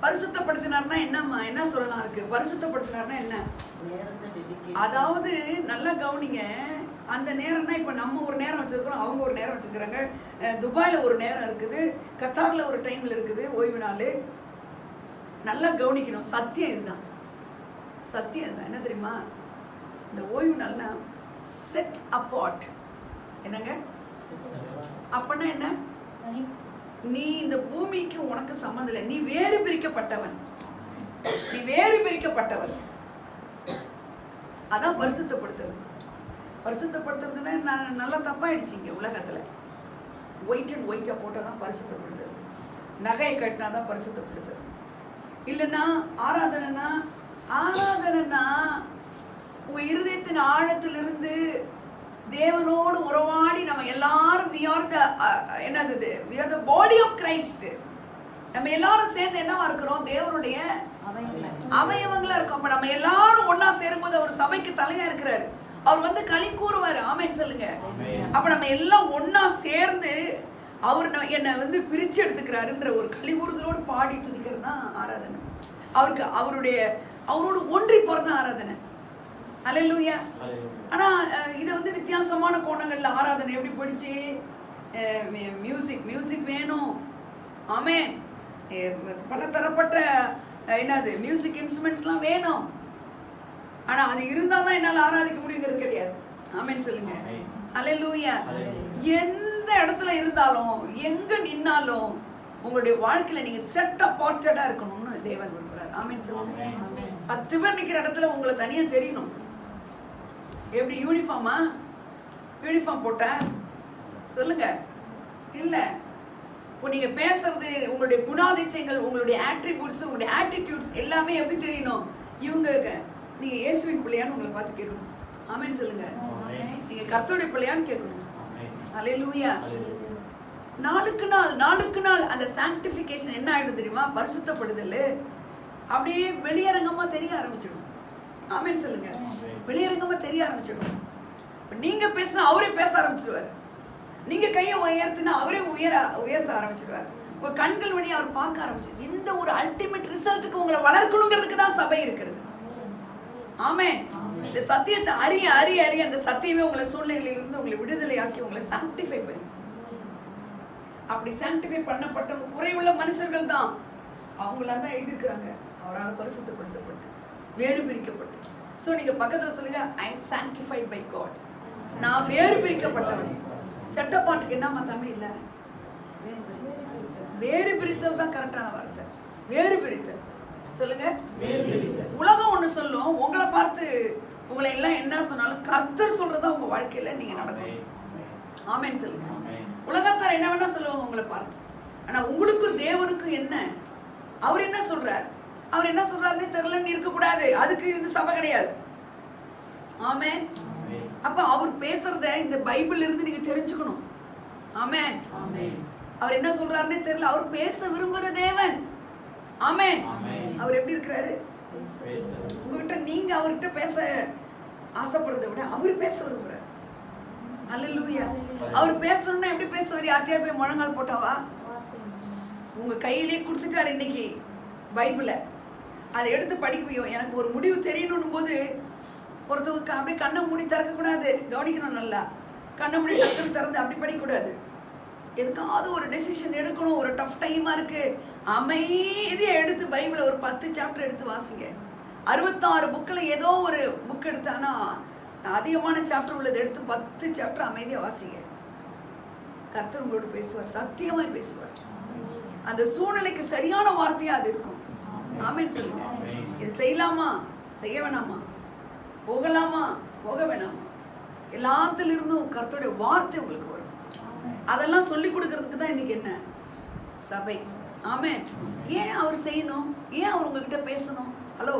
பரிசுத்தப்படுத்தினார்னா என்னம்மா, என்ன சொல்லலாம் இருக்கு? பரிசுத்தப்படுத்தினார்னா என்ன? அதாவது நல்லா கவனிங்க. அந்த நேரம்னா இப்போ நம்ம ஒரு நேரம் வச்சிருக்கிறோம், அவங்க ஒரு நேரம் வச்சிருக்கிறாங்க. துபாயில் ஒரு நேரம் இருக்குது, கத்தாரில் ஒரு டைமில் இருக்குது ஓய்வு நாள். நல்லா கவனிக்கணும். சத்தியம் இதுதான், சத்தியம் இதுதான். என்ன தெரியுமா? இந்த ஓய்வு நாள்னா செட் அப்பார்ட். என்னங்க அப்படின்னா என்ன? நீ இந்த பூமிக்கு உனக்கு சம்மந்தம் இல்லை, நீ வேறு பிரிக்கப்பட்டவன், நீ வேறு பிரிக்கப்பட்டவன். அதான் பரிசுத்தப்படுத்துறது. பரிசுத்தப்படுத்துறதுன்னா நல்லா தப்பாயிடுச்சு இங்கே உலகத்தில். ஒயிட் அண்ட் ஒயிட்டாக போட்டால் தான் பரிசுத்தப்படுத்துறது, நகையை கட்டினா தான் பரிசுத்தப்படுத்துறது. இல்லைன்னா ஆராதனைனா உங்கள் இருதயத்தின் ஆழத்திலிருந்து தேவனோடு உறவாடி நம்ம எல்லாரும் we are the body of Christ. நம்ம எல்லாரும் சேர்ந்து என்னவா இருக்கிறோம்? தேவனுடைய அவயவங்களா இருக்கோம். அப்ப நம்ம எல்லாரும் ஒன்னா சேரும்போது அவர் சபைக்கு தலையா இருக்கிறாரு. அவர் வந்து களி கூறுவாரு. ஆமென் சொல்லுங்க. அப்ப நம்ம எல்லாம் ஒன்னா சேர்ந்து அவர் என்னை வந்து பிரிச்சு எடுத்துக்கிறாருன்ற ஒரு களி கூறுதலோடு பாடி துதிக்கிறது தான் ஆராதனை. அவரோடு ஒன்றி போறது ஆராதனை. அல்லேலூயா. ஆனா இதை வந்து வித்தியாசமான கோணங்கள்ல ஆராதனை எப்படி போயிடுச்சு? மியூசிக் வேணும். ஆமென். பல தரப்பட்ட மியூசிக் இன்ஸ்ட்ருமெண்ட்ஸ்லாம் வேணும். ஆனா அது இருந்தால் தான் என்னால் ஆராதிக்க முடியுங்கிறது கிடையாது. ஆமென் சொல்லுங்க. அல்லேலூயா. எந்த இடத்துல இருந்தாலும் எங்க நின்னாலும் உங்களுடைய வாழ்க்கையில நீங்க செட் அப்பார்ட்டடா இருக்கணும்னு தேவன் விரும்புறார். ஆமென் சொல்லுங்க. 10 பேர் நிக்கிற இடத்துல உங்களை தனியா தெரியணும். எப்படி யூனிஃபார்மா? யூனிஃபார்ம் போட்ட சொல்லுங்க இல்ல. நீங்க பேசுறது, உங்களுடைய குணாதிசயங்கள், உங்களுடைய ஆட்ரிபியூட்ஸ், உங்களுடைய ஆட்டிடியூட்ஸ் எல்லாமே எப்படி தெரியணும்? இவங்க நீங்க இயேசுவின் பிள்ளையான்னு உங்களை பார்த்து கேட்கணும். ஆமென் சொல்லுங்க. நீங்க கர்த்தருடைய பிள்ளையான்னு கேட்கணும். அல்லேலூயா. நாளுக்கு நாள் அந்த சாங்டிஃபிகேஷன் என்ன ஆயிடும் தெரியுமா? பரிசுத்தப்படுதல் அப்படியே வெளியரங்கமா தெரிய ஆரம்பிச்சிடும். ஆமென் சொல்லுங்க. வெளியரங்கமா தெரிய ஆரம்பிச்சிடும். நீங்க பேசினா அவரே பேச ஆரம்பிச்சிடுவார். நீங்க கையை உயர்த்தினா அவரே உயர்த்த ஆரம்பிச்சிடுவார். உங்க கண்கள் வழி அவர் பார்க்க ஆரம்பிச்சு. இந்த ஒரு அல்டிமேட் ரிசல்ட்டுக்கு உங்களை வளர்க்கணுங்கிறதுக்கு தான் சபை இருக்கிறது. ஆமென். இந்த சத்தியத்தை அறிய அந்த சத்தியமே உங்களை சூழ்நிலையிலிருந்து உங்களை விடுதலையாக்கி உங்களை சாங்டிஃபை பண்ணி, அப்படி சாங்டிஃபை பண்ணப்பட்டவங்க குறைவுள்ள மனுஷர்கள் தான். அவங்களா தான் எழுதியிருக்கிறாங்க. அவரால் பரிசுத்தப்படுத்தப்பட்டு வேறு பிரிக்கப்பட்டு. ஸோ நீங்க பக்கத்துல சொல்லுங்க, I am sanctified by God. நான் வேறு பிரிக்கப்பட்டவன். செட்டப்பாட்டுக்கு என்னமா தமிழ் இல்ல? வேறு பிரித்தல் தான் கரெக்டான வார்த்தை. வேறு பிரித்தல் சொல்லுங்க. உலகம் ஒண்ணு சொல்லும், உங்களை பார்த்து உங்களை எல்லாம் என்ன சொன்னாலும் கர்த்தர் சொல்றதா உங்க வாழ்க்கையில நீங்க நடக்கணும். ஆமென் சொல்லுங்க. உலகத்தார் என்ன வேணா சொல்லுவாங்க உங்களை பார்த்து. ஆனா உங்களுக்கும் தேவனுக்கும் என்ன? அவர் என்ன சொல்றார்? அவர் என்ன சொல்றாருன்னு தெரியலன்னு இருக்கக்கூடாது. அதுக்கு இது சபை கிடையாது. ஆமென். அப்ப அவர் பேசுறத இந்த பைபிள்ல இருந்து நீங்க தெரிஞ்சுக்கணும். ஆமென். அவர் என்ன சொல்றாருன்னே தெரியல. அவர் பேச விரும்புற தேவன். ஆமென். அவர் எப்படி இருக்கிறாரு? உங்ககிட்ட நீங்க அவர்கிட்ட பேச ஆசைப்படுறதை விட அவர் பேச விரும்புறாரு. அல்லேலூயா. அவர் பேசணும்னா எப்படி பேசுவார்? யார்கிட்டயா போய் முழங்கால் போட்டாவா? உங்க கையிலேயே கொடுத்துட்டாரு இன்னைக்கு பைபிளை. அதை எடுத்து படிக்கணும். எனக்கு ஒரு முடிவு தெரியணும் போது ஒருத்தவங்க அப்படியே கண்ணை மூடி திறக்கக்கூடாது. கவனிக்கணும் நல்லா. கண்ணை மூடி டக்குனு திறந்து அப்படி படிக்கக்கூடாது. எதுக்காவது ஒரு டெசிஷன் எடுக்கணும். ஒரு டஃப் டைமாக இருக்கு, அமைதியை எடுத்து பைபிளை ஒரு 10 சாப்டர் எடுத்து வாசிங்க. 66 புக்கில் ஏதோ ஒரு புக் எடுத்தானா அதிகமான சாப்டர் உள்ளதை எடுத்து 10 சாப்டர் அமைதியாக வாசிங்க. கர்த்தர் உங்களோட பேசுவார். சத்தியமாய் பேசுவார். அந்த சூழ்நிலைக்கு சரியான வார்த்தையா அது இருக்கும். ஆமென் சொல்லுங்க. இது செய்யலாமா, செய்ய வேணாமா, போகலாமா, போக வேணாமா, எல்லாத்திலிருந்தும் கர்த்தருடைய வார்த்தை உங்களுக்கு வரும். அதெல்லாம் சொல்லி கொடுக்கறதுக்கு தான் இன்னைக்கு என்ன சபை. ஆமென். ஏன் அவர் செய்யணும்? ஏன் அவர் உங்ககிட்ட பேசணும்? ஹலோ,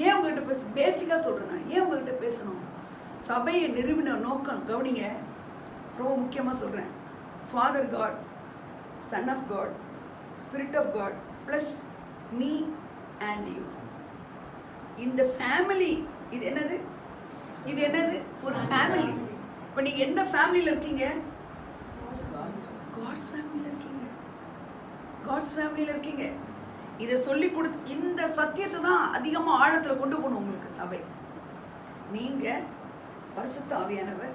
ஏன் உங்ககிட்ட பேச? பேசிக்கா சொல்றேன் நான். ஏன் உங்ககிட்ட பேசணும்? சபையை நிறுவின நோக்கம் கவனிங்க. ரொம்ப முக்கியமா சொல்றேன். Father God, Son of God, Spirit of God plus me and you. இந்த ஃபேமிலி இது என்னது? இது என்னது? ஒரு ஃபேமிலி. இப்போ நீங்க எந்த ஃபேமிலியில் இருக்கீங்க? காட்ஸ் ஃபேமிலியில் இருக்கீங்க. காட்ஸ் ஃபேமிலியில் இருக்கீங்க. இதை சொல்லி கொடுத்து இந்த சத்தியத்தை தான் அதிகமாக ஆழத்தில் கொண்டு போகணும் உங்களுக்கு சபை. நீங்க பரிசுத்த ஆவியானவர்,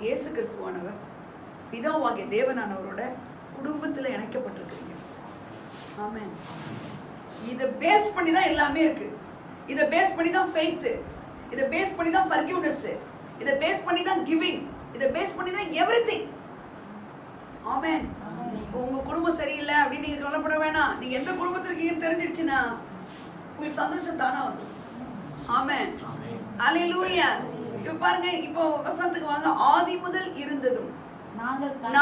இயேசு கிறிஸ்துவானவர், பிதாவாகிய தேவனானவரோட குடும்பத்தில் இணைக்கப்பட்டிருக்கிறீங்க. ஆமென். இதை பேஸ் பண்ணி தான் எல்லாமே இருக்கு. இதை பேஸ் பண்ணி தான் ஃபெய்த், இதை பேஸ் பண்ணி தான் ஃபர்கிவ்னஸ், இதை பேஸ் பண்ணி தான் கிவிங், இதை பேஸ் பண்ணி தான் எவ்ரிதிங். ஆமென். உங்க குடும்பம் சரியில்லை அப்படின்னு நீங்க கவலைப்பட வேணாம். நீங்க எந்த குடும்பத்தில் இருக்கீங்கன்னு தெரிஞ்சிருச்சுன்னா உங்களுக்கு சந்தோஷம் தானா வந்து. ஆமென். அல்லேலூயா. இப்போ பாருங்க, இப்போ வசனத்துக்கு வாங்க. ஆதி முதல் இருந்ததும்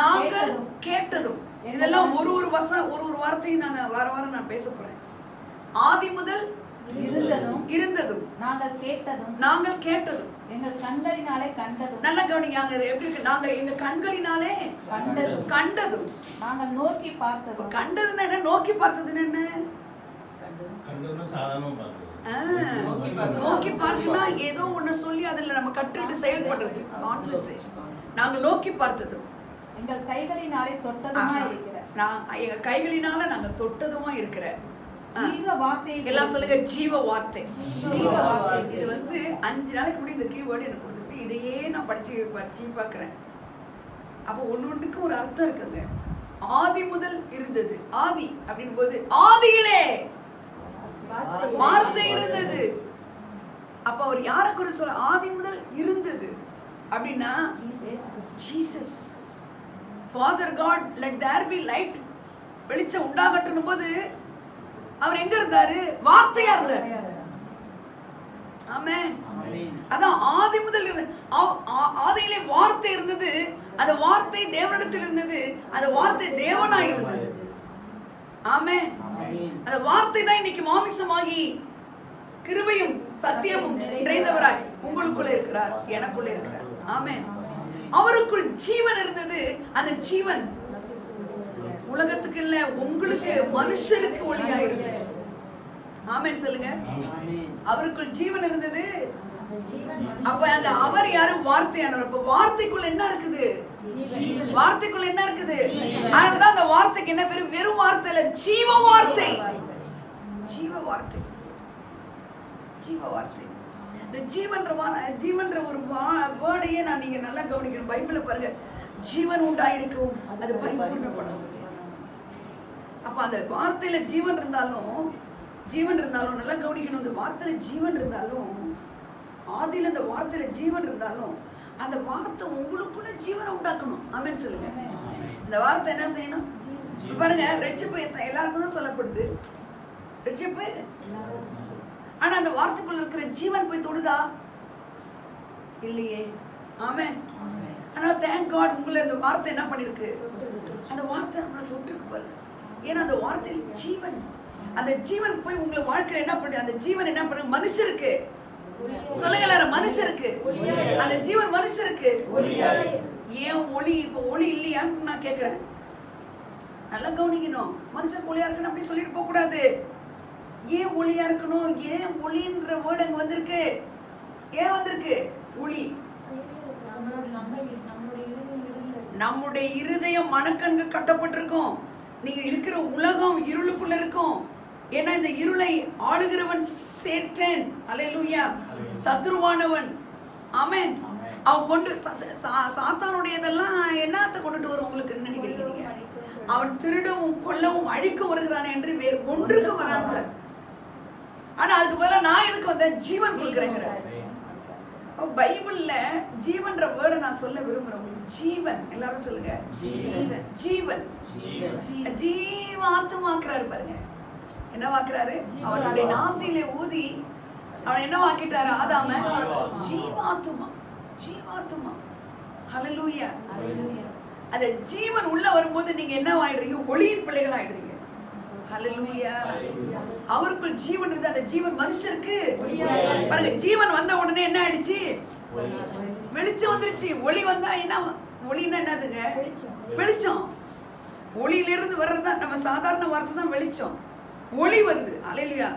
நாங்கள் கேட்டதும். இதெல்லாம் ஒரு ஒரு வார்த்தையும் நான் வாரம் நான் பேச போறேன். ஆதி முதல் இருந்ததும் நாங்கள் கேட்டதும் எங்கள் கண்களினாலே கண்டதும். நல்லா கவனிங்க. அங்க எப்படி இருக்கு? நாங்க எங்க கண்களினாலே கண்டதும் நாங்கள் நோக்கி பார்த்ததும். கண்டதுன்னா என்ன? நோக்கி பார்த்ததுன்னு என்ன? நோக்கி பார்க்கனா ஏதோ ஒண்ணு சொல்லி அதுல நம்ம கற்றுட்டு செயல்படுறது. கான்சென்ட்ரேஷன். நாங்க நோக்கி பார்த்ததும் எங்கள் கைகளினாலே தொட்டதுமா இருக்கிற. எங்க கைகளினால நாங்க தொட்டதுமா இருக்கிற ஜீவ வார்த்தை. எல்லாம் சொல்லுங்க, ஜீவ வார்த்தை. ஜீவ வார்த்தை. இது வந்து 5 நாளைக்கு முன்னாடி இந்த கீவேர்டு எனக்கு கொடுத்துட்டு இதையே நான் படிச்சு பார்க்கிறேன். அப்போ ஒன்னொன்றுக்கு ஒரு அர்த்தம் இருக்குங்க. ஆதி முதல் இருந்தது. ஆதி அப்படின் போது ஆதியிலே வார்த்தை இருந்தது. அப்ப அவர் யாரை குறித்து சொல்ல? ஆதி முதல் இருந்தது அப்படின்னா Jesus. Father God, let there be light. வெளிச்சம் உண்டாகட்டும் போது அவர் எங்க இருந்தாரு? வார்த்தையா இருந்தாரு. ஆமென். அதான் ஆதி முதல் ஆதியிலே வார்த்தை இருந்தது. அந்த வார்த்தை தேவனிடத்தில் இருந்தது. அந்த வார்த்தை தேவனாய் இருந்தது. ஆமென். அந்த வார்த்தை தான் இன்னைக்கு மாமிசமாகி கிருபையும் சத்தியமும் நிறைந்தவராய் உங்களுக்குள்ள இருக்கிறார், எனக்குள்ள இருக்கிறார். ஆமென். அவருக்குள் ஜீவன் இருந்தது. அந்த ஜீவன் உலகத்துக்கு இல்ல, உங்களுக்கு மனுஷருக்கு ஒளியா இருந்தது. ஆமென் சொல்லுங்க. அவருக்குள் ஜீவன் இருந்தது. அப்ப அந்த அவர் யாரு? வார்த்தையானவர். அப்ப வார்த்தைக்குள்ள என்ன இருக்குது? வார்த்தைக்குள்ள என்ன இருக்குது? அதனாலதான் அந்த வார்த்தைக்கு என்ன பேரு? வெறும் வார்த்தை இல்ல, ஜீவ வார்த்தை. ஜீவ வார்த்தை, ஜீவ வார்த்தை. இந்த ஜீவன்ற ஒரு வேர்டையே நான் நீங்க நல்லா கவனிக்கணும். பைபிளை பாருங்க, ஜீவன் உண்டாயிருக்கும், அது பரிபூர்ணப்படும். அப்ப அந்த வார்த்தையில ஜீவன் இருந்தாலும் நல்லா கவனிக்கணும். அந்த வார்த்தையில ஜீவன் இருந்தாலும், ஆதியில அந்த வார்த்தையில ஜீவன் இருந்தாலும், அந்த வார்த்தை உங்களுக்குள்ள ஜீவனை உண்டாக்கணும். ஆமென் சொல்லுங்க. அந்த வார்த்தை என்ன செய்யணும்? பாருங்க, ரட்சிப்பு எல்லாருக்கும் தான் சொல்லப்படுது, ரட்சிப்பு. ஆனா அந்த வார்த்தைக்குள்ள இருக்கிற ஜீவன் போய் தொடுதா? இல்லையே. ஆமென். ஆனா தேங்க் காட், உங்களை அந்த வார்த்தை என்ன பண்ணிருக்கு? அந்த வார்த்தை நம்மளை தொட்டிருக்கு பாருங்க. ஏன்னா அந்த வார்த்தையில் ஜீவன். அந்த ஜீவன் போய் உங்களை வாழ்க்கையில என்ன பண்ணு? அந்த ஜீவன் என்ன பண்ணு? மனுஷருக்கு சொல்லுங்க எல்லாரும், மனுஷருக்கு. அந்த ஜீவன் மனுஷருக்கு. ஏன் ஒளி இப்ப ஒளி இல்லையான்னு நான் கேட்கிறேன். நல்லா கவனிக்கணும். மனுஷன் ஒளியா இருக்குன்னு அப்படி சொல்லிட்டு போக கூடாது. ஏன் ஒளியா இருக்கணும்? ஏன் ஒளின்ற வேர்டு அங்க வந்திருக்கு? ஏன் வந்திருக்கு ஒளி? நம்முடைய இருதயம் மனக்கண்கள் கட்டப்பட்டிருக்கும். நீங்க இருக்கிற உலகம் இருளுக்குள்ள இருக்கும். ஏன்னா இந்த இருளை ஆளுகிறவன் சேட்டன். அல்லேலூயா. சத்ருவானவன். ஆமென். அவன் கொண்டு சாத்தானுடையதெல்லாம் என்னத்தை கொண்டுட்டு வரும் உங்களுக்கு நினைக்கிறீங்க நீங்க? அவன் திருடவும் கொல்லவும் அழிக்கவும் வருகிறானே என்று வேறு ஒன்றுக்கு வராங்க. ஆனா அதுக்கு பதிலா நான் எதுக்கு வந்தேன்? ஜீவன் கொடுக்குறேங்கிற. பைபிள்ல ஜீவன்ற வேர்டை நான் சொல்ல விரும்புறேன் உங்களுக்கு. ஜீவன், எல்லாரும் சொல்லுங்க. ஜீவன். ஜீவாத்மாக்குறாரு பாருங்க. என்ன வாக்குறாரு? அவனுடைய நாசியிலே ஊதி அவன் என்ன வாக்கிட்டாரு? ஆதாம ஜீவாத்மா. ஜீவாத்மா. ஹல்லேலூயா. அந்த ஜீவன் உள்ள வரும்போது நீங்க என்ன ஆயிடுறீங்க? ஒளியின் பிள்ளைகள் ஆயிடுறீங்க. ஹல்லேலூயா. அவருக்குள் ஜீவன் இருந்து அந்த ஜீவன் மனுஷருக்கு பாருங்க. ஜீவன் வந்த உடனே என்ன ஆயிடுச்சு? வெளிச்சம் வந்துருச்சு. ஒளி வந்தா என்ன? ஒளின்னா என்னதுங்க? வெளிச்சம். ஒளியிலிருந்து வர்றதா நம்ம சாதாரண வார்த்தை தான் வெளிச்சம். ஒளி வருது. ஹல்லேலூயா.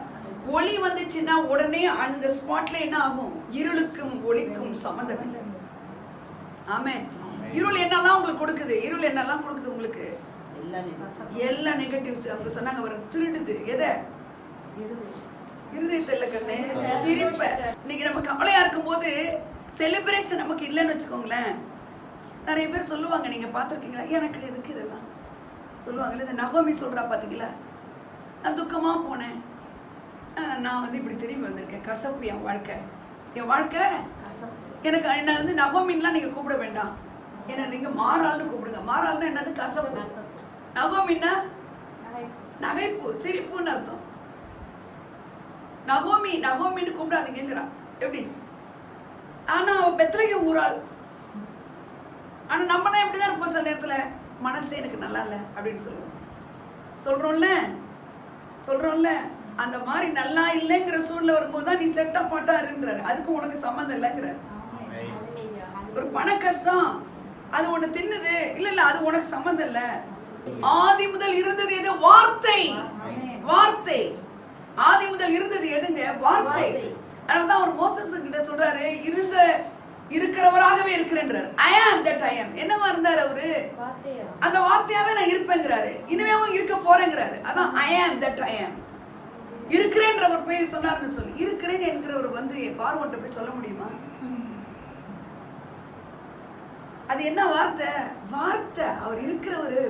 ஒளி வந்துச்சுன்னா உடனே அந்த ஸ்பாட்ல என்ன ஆகும்? இருளுக்கும் ஒளிக்கும் சம்பந்தம் இல்லை. ஆமென். இருள் என்னெல்லாம் உங்களுக்கு கொடுக்குது? இருள் என்னெல்லாம் கொடுக்குது உங்களுக்கு? எல்லா நெகட்டிவ்ஸ். அவங்க சொன்னாங்க அவர் திருடுது. எதை? இருதயத்துல கண்ணு, சிரிப்ப. இன்னைக்கு நம்ம கவலையா இருக்கும் போது செலிப்ரேஷன் நமக்கு இல்லைன்னு வச்சுக்கோங்களேன். நிறைய பேர் சொல்லுவாங்க, நீங்க பார்த்துருக்கீங்களா? எனக்கு எதுக்கு இதெல்லாம் சொல்லுவாங்கல்ல. இந்த நகோமி சொல்றா பாத்தீங்களா? நான் துக்கமா போனேன், நான் வந்து இப்படி திரும்பி வந்திருக்கேன், கசப்பு என் வாழ்க்கை. என் வாழ்க்கை எனக்கு என்ன வந்து நகோமின்லாம் நீங்க கூப்பிட வேண்டாம், என்ன நீங்க மாறாள்னு கூப்பிடுங்க. மாறாள்னா என்னது? கசப்பு. நகோமின்னா நகைப்பு, சிரிப்புன்னு அர்த்தம். நகோமின்னு கூப்பிடாதீங்கிறா. எப்படி? ஆனா அவ பெத்லகேம் ஊராள். ஆனா நம்மளாம் எப்படிதான் இருப்போம்? சில நேரத்துல மனசே எனக்கு நல்லா இல்லை அப்படின்னு சொல்றோம்ல. அந்த மாதிரி நல்லா இல்லைங்கிற சூழ்நிலை வரும்போது தான் நீ செட்டப் மாட்டாருன்றாரு. அதுக்கு உனக்கு சம்மந்தம் இல்லைங்கிறார். ஒரு பண கஷ்டம், அது ஒண்ணு தின்னுது, இல்ல அது உனக்கு சம்மந்தம் இல்ல. ஆதி முதல் இருந்தது எது? வார்த்தை. வார்த்தை. ஆதி முதல் இருந்தது எதுங்க? வார்த்தை. அதனாலதான் அவர் மோசஸ் கிட்ட சொல்றாரு, இருக்கிறவராகவே இருக்கிறேன்றார். ஐ ஆம் தட் ஐ ஆம். என்னவா இருந்தாரு அவரு? அந்த வார்த்தையாவே நான் இருப்பேங்கிறாரு. இனிமேவும் இருக்க போறேங்கிறாரு. அதான் ஐ ஆம் தட் ஐ ஆம். இருக்கிறேன்றவர் போய் சொன்னார்னு சொல்லி, இருக்கிறேன் என்கிறவர் வந்து பார்வோன்ட்ட போய் சொல்ல முடியுமா? அது என்ன வார்த்தை? வார்த்தை. அவர் இருக்கிறவரு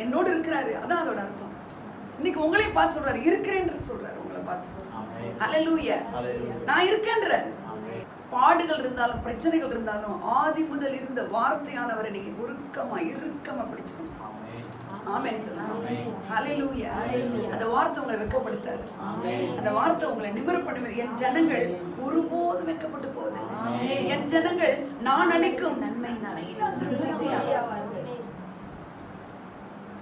என்னோடு இருக்கிறாரு. அதான் அதோட அர்த்தம். இன்னைக்கு உங்களையும் பார்த்து சொல்றாரு, இருக்கிறேன்னு சொல்றாரு. உங்களை பார்த்து ஹல்லேலூயா. நான் இருக்கேன்றாரு. பாடுகள் இருந்தாலும் பிரச்சனைகள் இருந்தாலும் ஆதி முதல் இருந்த வார்த்தையானவர் இன்னைக்கு இறுக்கமா பிடிச்சுக்கணும். ஆமென் சொல்லுங்க. ஹalleluya. அந்த வார்த்தை உங்களை வெட்கப்படுத்தாது. அந்த வார்த்தை உங்களை நிமிர பண்ணும். என் ஜனங்கள் ஒருபோதும் வெட்கப்பட்டு போவதில்லை. என் ஜனங்கள் நான் அளிக்கும் நன்மையினால் திருப்தியாவார்கள்.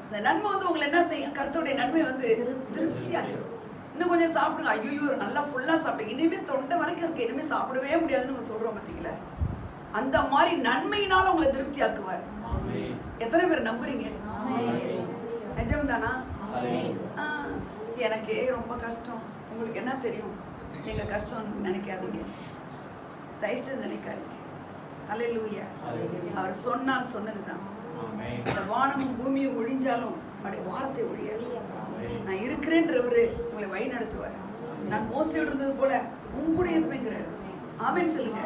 அந்த நன்மை வந்து உங்களை என்ன செய்யும்? கர்த்தருடைய நன்மை வந்து திருப்தியாக்கும். இன்னும் கொஞ்சம் சாப்பிடுங்க. ஐயோ நல்லா ஃபுல்லா சாப்பிடுங்க, இனிமே தொண்டை வரைக்கும் இருக்கு, இனிமே சாப்பிடவே முடியாதுன்னு சொல்றோம் பார்த்தீங்களா? அந்த மாதிரி நன்மையினால உங்களை திருப்தியாக்குவார். எத்தனை பேர் நம்புறீங்க? நிஜம்தானா? எனக்கு ரொம்ப கஷ்டம். உங்களுக்கு என்ன தெரியும் எங்க கஷ்டம் நினைக்காதீங்க, தயவுசெய்து நினைக்காதீங்க. அல்லேலூயா. அவர் சொன்னால் சொன்னதுதான். இந்த வானமும் பூமியும் ஒழிஞ்சாலும் அவருடைய வார்த்தை ஒழியாது. நான் இருக்கிறேன்றவரு உங்களை வழி நடத்துவார். நான் மோசையோடு இருந்தது போல உங்க கூட இருப்பேங்கிறார். ஆமென் சொல்லுங்க.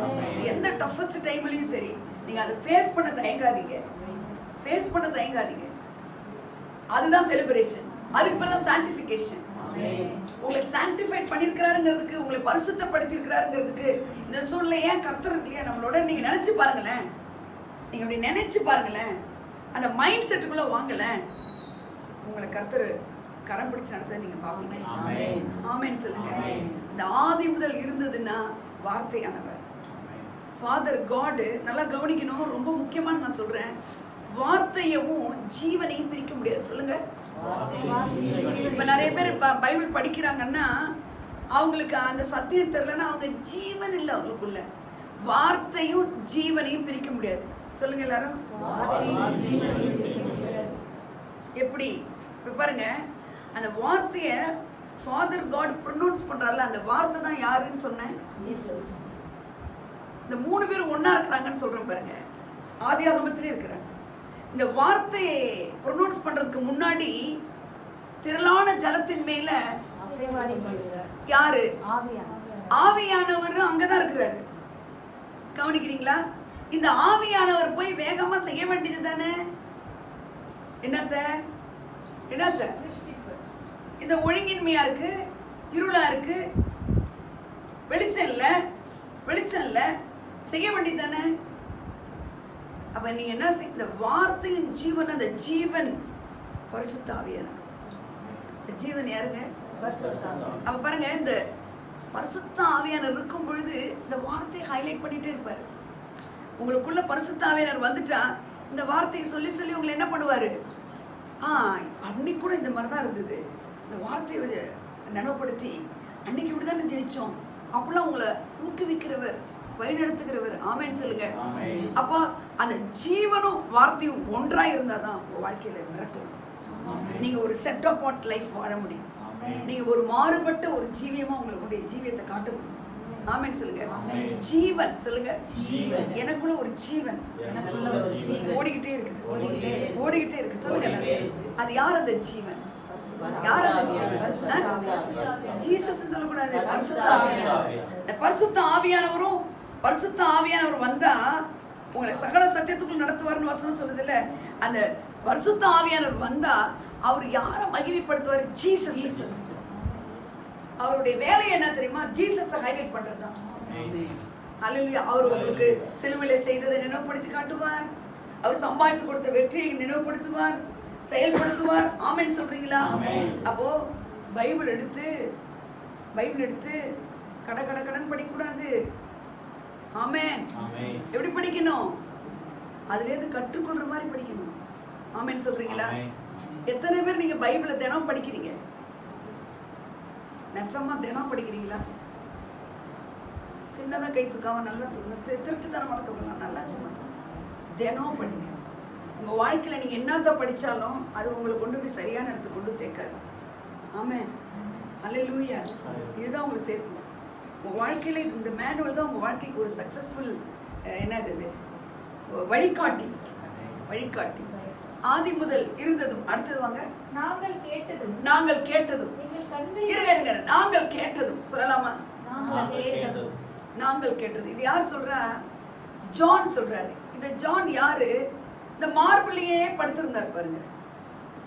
எந்த டஃபஸ்ட் டைம்லயும் சரி நீங்க அதை ஃபேஸ் பண்ண தயங்காதீங்க. ஃபேஸ் பண்ண தயங்காதீங்க. அதுதான் செலிப்ரேஷன். அதுக்கு பிறகு தான் சான்டிஃபிகேஷன். உங்களை சான்டிஃபைட் பண்ணியிருக்கிறாருங்கிறதுக்கு, உங்களை பரிசுத்தப்படுத்தி இருக்கிறாருங்கிறதுக்கு இந்த சூழ்நிலை ஏன் கர்த்தர் இல்லையா நம்மளோட நீங்க நினைச்சு பாருங்களேன். நீங்க அப்படி நினைச்சு பாருங்களேன். அந்த மைண்ட் செட்டுக்குள்ள வாங்கல, உங்களை கர்த்தர் கரம் பிடிச்சு நடத்த நீங்க பாப்பீங்க. ஆமென் சொல்லுங்க. இந்த ஆதி முதல் இருந்ததுன்னா வார்த்தையானவர் ஃபாதர் காட். நல்லா கவனிக்கணும், ரொம்ப முக்கியமான நான் சொல்றேன். வார்த்தையவும் ஜீவனையும் பிரிக்க முடியாது. சொல்லுங்க. இப்ப நிறைய பேர் பைபிள் படிக்கிறாங்கன்னா அவங்களுக்கு அந்த சத்தியம் தெரியலன்னா அவங்க ஜீவன் இல்லை அவங்களுக்குள்ள. வார்த்தையும் ஜீவனையும் பிரிக்க முடியாது. சொல்லுங்க எல்லாரும். எப்படி? இப்ப பாருங்க, அந்த வார்த்தைய ஃபாதர் காட் ப்ரொனவுன்ஸ் பண்றாருல, அந்த வார்த்தை தான் யாருன்னு சொன்னேன்? ஜீசஸ். இந்த 3 பேர் ஒண்ணா இருக்கிறாங்கன்னு சொல்றேன் பாருங்க. ஆதியாகமத்திலே இருக்கிறாங்க. இந்த வார்த்தையை ப்ரொனவுன்ஸ் பண்றதுக்கு முன்னாடி திரளான ஜலத்தின் மேல யாரு? ஆவியானவர் அங்கதான் இருக்கிறாரு. கவனிக்கிறீங்களா? இந்த ஆவியானவர் போய் வேகமா செய்ய வேண்டியது தானே. என்னத்த இந்த ஒழுங்கின்மையா இருக்கு, இருளா இருக்கு, வெளிச்சம் இல்ல, செய்ய வேண்டியது தானே. அப்ப நீங்க என்ன இந்த வார்த்தையின் ஜீவன், அந்த ஜீவன் பரிசுத்த ஆவியானவர். இந்த ஜீவன் யாருங்க? அப்ப பாருங்க, இந்த பரிசுத்த ஆவியானவர் இருக்கும் பொழுது இந்த வார்த்தையை ஹைலைட் பண்ணிட்டே இருப்பாரு. உங்களுக்குள்ள பரிசுத்த ஆவியானவர் வந்துட்டா இந்த வார்த்தையை சொல்லி சொல்லி உங்களை என்ன பண்ணுவாரு? அன்னைக்கு கூட இந்த மாதிரி தான் இருந்தது, இந்த வார்த்தையை நினைவுபடுத்தி அன்னைக்கு இப்படிதான் ஜெயிச்சோம் அப்படிலாம் உங்களை ஊக்குவிக்கிறவர், வழிநடத்துகிறவர். ஆமென் சொல்லுங்க. அப்போ அந்த ஜீவனும் வார்த்தையும் ஒன்றா இருந்தாதான் உங்க வாழ்க்கையில நடக்கும். நீங்க ஒரு செட் ஆஃப் பாட் லைஃப் வாழ முடியும். நீங்க ஒரு மாறுபட்ட ஒரு ஜீவியமா உங்களுடைய ஜீவியத்தை காட்ட முடியும். ஆமென் சொல்லுங்க. ஜீவன் சொல்லுங்க. எனக்குள்ள ஒரு ஜீவன் ஓடிக்கிட்டே இருக்கு. சொல்லுங்க. அது யார் அந்த ஜீவன்? யார் அந்த ஜீவன்? ஜீசஸ் சொல்லக்கூடாது, பரிசுத்த ஆவியானவர். பரிசுத்த ஆவியானவர் வந்தா உங்களை சகல சத்தியத்துக்குள் நடத்துவார்னு வசனம் சொல்லுது இல்ல. அந்த பரிசுத்த ஆவியானவர் வந்தா அவர் யாரை மகிமைப்படுத்துவார்? ஜீசஸ். அவருடைய வேலை என்ன தெரியுமா? ஜீசஸை ஹைலைட் பண்றதுதான். அல்லேலூயா. அவர் உங்களுக்கு சிலுவையில செய்ததை நினைவுபடுத்தி காட்டுவார். அவர் சம்பாதித்து கொடுத்த வெற்றியை நினைவுபடுத்துவார், செயல்படுத்துவார். ஆமென் சொல்றீங்களா? அப்போ பைபிள் எடுத்து கடன் படிக்கக்கூடாது. ஆமென். எப்படி படிக்கணும்? அதுல இருந்து கற்றுக்கொள்ற மாதிரி படிக்கணும். ஆமென் சொல்றீங்களா? எத்தனை பேர் நீங்க பைபிளை தினம் படிக்கிறீங்க? நெசமா தினம் படிக்கிறீங்களா? சின்னதா கை தூக்காம நல்லா தூங்க, திருட்டுத்தனமான தூக்கலாம், நல்லா சும்மா தினம் படிங்க. உங்க வாழ்க்கையில நீங்க என்னத்த படிச்சாலும் அது உங்களை கொண்டு போய் சரியான இடத்துக்கு கொண்டு சேர்க்காது. ஆமென். அல்லேலூயா. இதுதான் உங்களுக்கு சேர்க்கும். உங்க வாழ்க்கையில இந்த மேனுவல் தான் உங்க வாழ்க்கைக்கு ஒரு சக்சஸ்ஃபுல் என்னது வழிகாட்டி. ஆதி முதல் இருந்ததும். அடுத்தது வாங்க. நாங்கள் கேட்டதும் இருங்க. நாங்கள் கேட்டதும் சொல்லலாமா? நாங்கள் கேட்டது. இது யார் சொல்றா? ஜான் சொல்றாரு. இந்த ஜான் யாரு? இந்த மார்பிளையே படுத்திருந்தார் பாருங்க.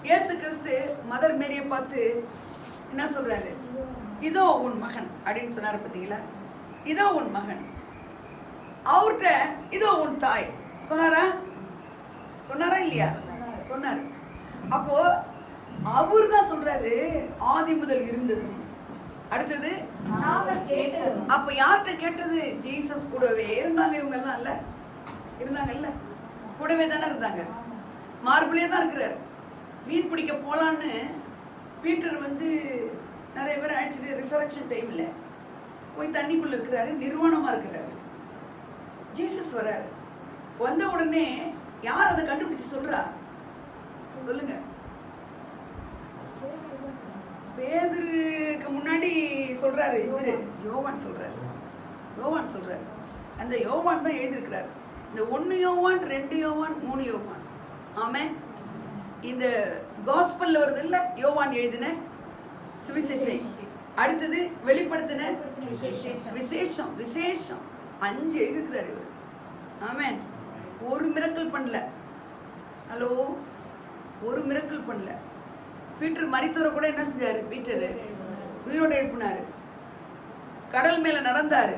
இயேசு கிறிஸ்து மதர் மேரியை பார்த்து என்ன சொல்றாரு? இதோ உன் மகன் அப்படின்னு சொன்னாரு பார்த்தீங்களா? இதோ உன் மகன். அவர்கிட்ட இதோ உன் தாய் சொன்னாரா இல்லையா? சொன்னாரு. அப்போ அவர் தான் சொல்றாரு ஆதி முதல் இருந்ததும். அடுத்தது நாங்கள் கேட்டதும். அப்ப யார்கிட்ட கேட்டது? ஜீசஸ் கூடவே இருந்தாங்க. இவங்க எல்லாம் இல்ல இருந்தாங்கல்ல, கூடவே தானே இருந்தாங்க. மார்பிளே தான் இருக்கிறார். மீன் பிடிக்க போலான்னு பீட்டர் வந்து நிறைய பேர் அழைச்சிட்டு ரிசரக்ஷன் டைம்ல போய் தண்ணிக்குள்ள இருக்கிறாரு, நிர்வாணமா இருக்கிறாரு. ஜீசஸ் வர்றாரு. வந்த உடனே யார் அதை கண்டுபிடிச்சு சொல்றா? சொல்லுங்க. பேதுருக்கு முன்னாடி சொல்றாரு இவரு, யோவான் சொல்றாரு. யோவான் சொல்றாரு. அந்த யோவான் தான் எழுதியிருக்கிறார். இந்த 1 யோவான், 2 யோவான், 3 யோவான். ஆமென். இந்த காஸ்பல்ல வருது இல்ல, யோவான் எழுதின சுவிசேஷம். அடுத்தது வெளிப்படுத்தின விசேஷம். விசேஷம் 5 எழுதியிருக்கிறார் இவர். ஆமென். ஒரு மிரக்கல் பண்ணல. ஹலோ, ஒரு மிரக்கல் பண்ணல. பீட்டர் மரித்தவரை கூட என்ன செஞ்சாரு? பீட்டர் உயிரோட எழுப்பினாரு. கடல் மேல நடந்தாரு.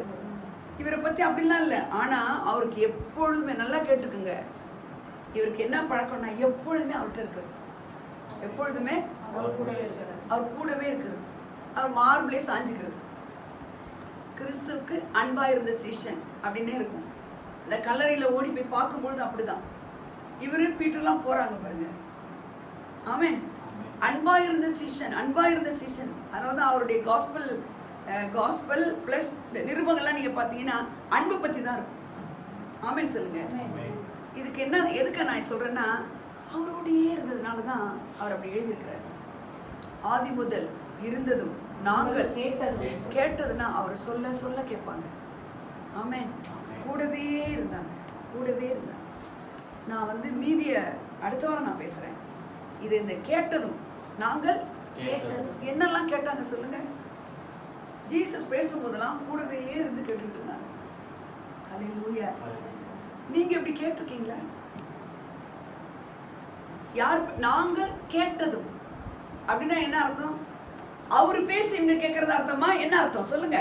இவரை பத்தி அப்படிலாம் இல்லை. ஆனா அவருக்கு எப்பொழுதுமே, நல்லா கேட்டுக்குங்க, இவருக்கு என்ன பழக்கம்னா எப்பொழுதுமே அவர்கிட்ட இருக்கிறது. எப்பொழுதுமே அவர் கூடவே இருக்கிறது. அவர் மார்பிளே சாஞ்சுக்கிறது. கிறிஸ்துவுக்கு அன்பா இருந்த சீஷன் அப்படின்னே இருக்கும். இந்த கல்லறையில ஓடி போய் பார்க்கும்பொழுது அப்படிதான். இவரு பீட்டர்லாம் போறாங்க பாருங்க. ஆமென். அன்பா இருந்த சீஷன், அன்பா இருந்த சீஷன். அதனாலதான் அவருடைய காஸ்பல் பிளஸ் இந்த நிருபங்கள்லாம் நீங்க பாத்தீங்கன்னா அன்பு பத்தி தான் இருக்கும். ஆமென் சொல்லுங்க. இதுக்கு என்ன, எதுக்கு நான் சொல்றேன்னா, அவரோடயே இருந்ததுனால தான் அவர் அப்படி எழுதியிருக்கிறார். ஆதி முதல் இருந்ததும் நாங்கள் கேட்டதுன்னா அவர் சொல்ல சொல்ல கேட்பாங்க. ஆமென். கூடவே இருந்தாங்க, கூடவே இருந்தாங்க. நான் வந்து மீதிய அடுத்த வாரம் நான் பேசுறேன். இது இந்த கேட்டதும் நாங்கள் என்னெல்லாம் கேட்டாங்க சொல்லுங்க. ஜீசஸ் பேசும்போதெல்லாம் கூடவே இருந்து கேட்டுட்டு இருந்தாங்க. ஹல்லேலூயா. நீங்க எப்படி கேட்டிருக்கீங்களா? யார்? நாங்கள் கேட்டதும் அப்படின்னா என்ன அர்த்தம்? அவரு பேசி இவங்க கேட்கறது அர்த்தமா? என்ன அர்த்தம் சொல்லுங்க.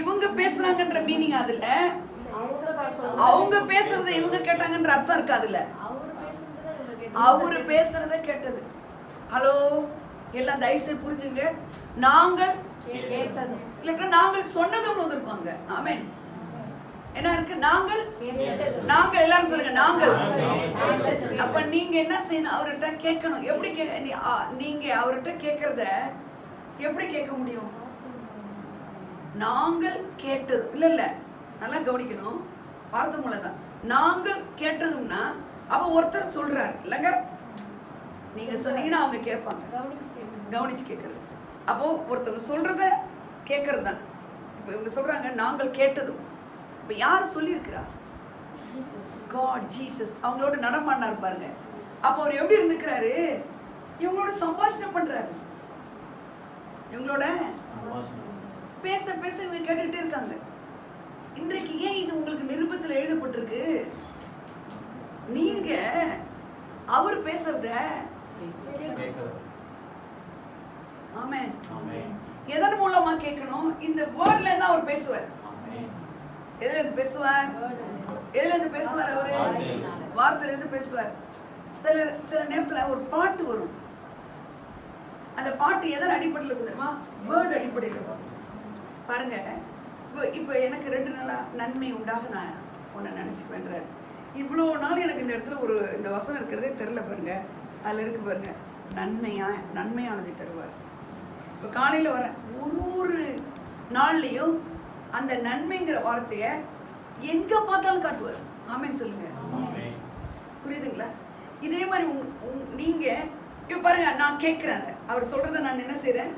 இவங்க பேசுறாங்கன்ற மீனிங் அதுல, அவங்க பேசுறத இவங்க கேட்டாங்கன்ற அர்த்தம் இருக்கு அதுல. அவரு பேசுறத கேட்டது. ஹலோ, எல்லாம் தயவுசெய்து புரிஞ்சுங்க. நாங்கள் கேட்டதும் இல்ல, நாங்கள் சொன்னதும் வந்திருக்கோங்க. ஆமென். என்ன இருக்கு? நாங்கள் எல்லாரும் சொல்லுங்க. நாங்கள். அப்ப நீங்க என்ன செய்யணும்? அவர்கிட்ட கேட்கணும். எப்படி நீங்க அவர்கிட்ட கேட்கறத எப்படி கேட்க முடியும்? நாங்கள் கேட்டது இல்ல, நல்லா கவனிக்கணும். வார்த்தை மூலதான் நாங்கள் கேட்டதும்னா அவ ஒருத்தர் சொல்றாரு இல்லங்க. நீங்க சொன்னீங்கன்னா அவங்க கேட்பாங்க. கவனிச்சு கேட்கறது. அப்போ ஒருத்தவங்க சொல்றத கேட்கறது தான். இப்போ இவங்க சொல்றாங்க நாங்கள் கேட்டதும். இப்போ யார் சொல்லியிருக்கிறா? காட், ஜீசஸ் அவங்களோட நடமாடினார் பாருங்க. அப்போ அவர் எப்படி இருந்துக்கிறாரு? இவங்களோட சம்பாஷணம் பண்றாரு. இவங்களோட பேச பேச இவங்க கேட்டுக்கிட்டே இருக்காங்க. இன்றைக்கு ஏன் இது உங்களுக்கு நிருபத்தில் எழுதப்பட்டிருக்கு? நீங்க அவர் பேசுறத கேட்கணும். ஆமென். எதன் மூலமா கேட்கணும்? இந்த வேர்ட்ல இருந்து அவர் பேசுவார். எதுல இருந்து பேசுவார்? எதுல இருந்து பேசுவார்? அவரு வார்த்தையில இருந்து பேசுவார். சில நேரத்துல ஒரு பாட்டு வரும். அந்த பாட்டு எதன் அடிப்படையில் இருக்கும் தெரியுமா? வேர்ட் அடிப்படையில் இருக்கும். பாருங்க, இப்போ எனக்கு 2 நாளா நன்மை உண்டாக நான் உன்னை நினைச்சுக்குவேன்றாரு. இவ்வளோ நாள் எனக்கு இந்த இடத்துல இந்த வசனம் இருக்கிறதே தெரியல பாருங்க. அதில் இருக்கு பாருங்க, நன்மையானதை தருவார். இப்போ காலையில் வரேன், ஒரு நாள்லையும் அந்த நன்மைங்கிற வார்த்தையை எங்க பார்த்தாலும் காட்டுவார். ஆமென் சொல்லுங்க. புரியுதுங்களா? இதே மாதிரி நீங்க இப்போ பாருங்க, நான் கேட்கிறேன், அவர் சொல்றதை நான் என்ன செய்யறேன்?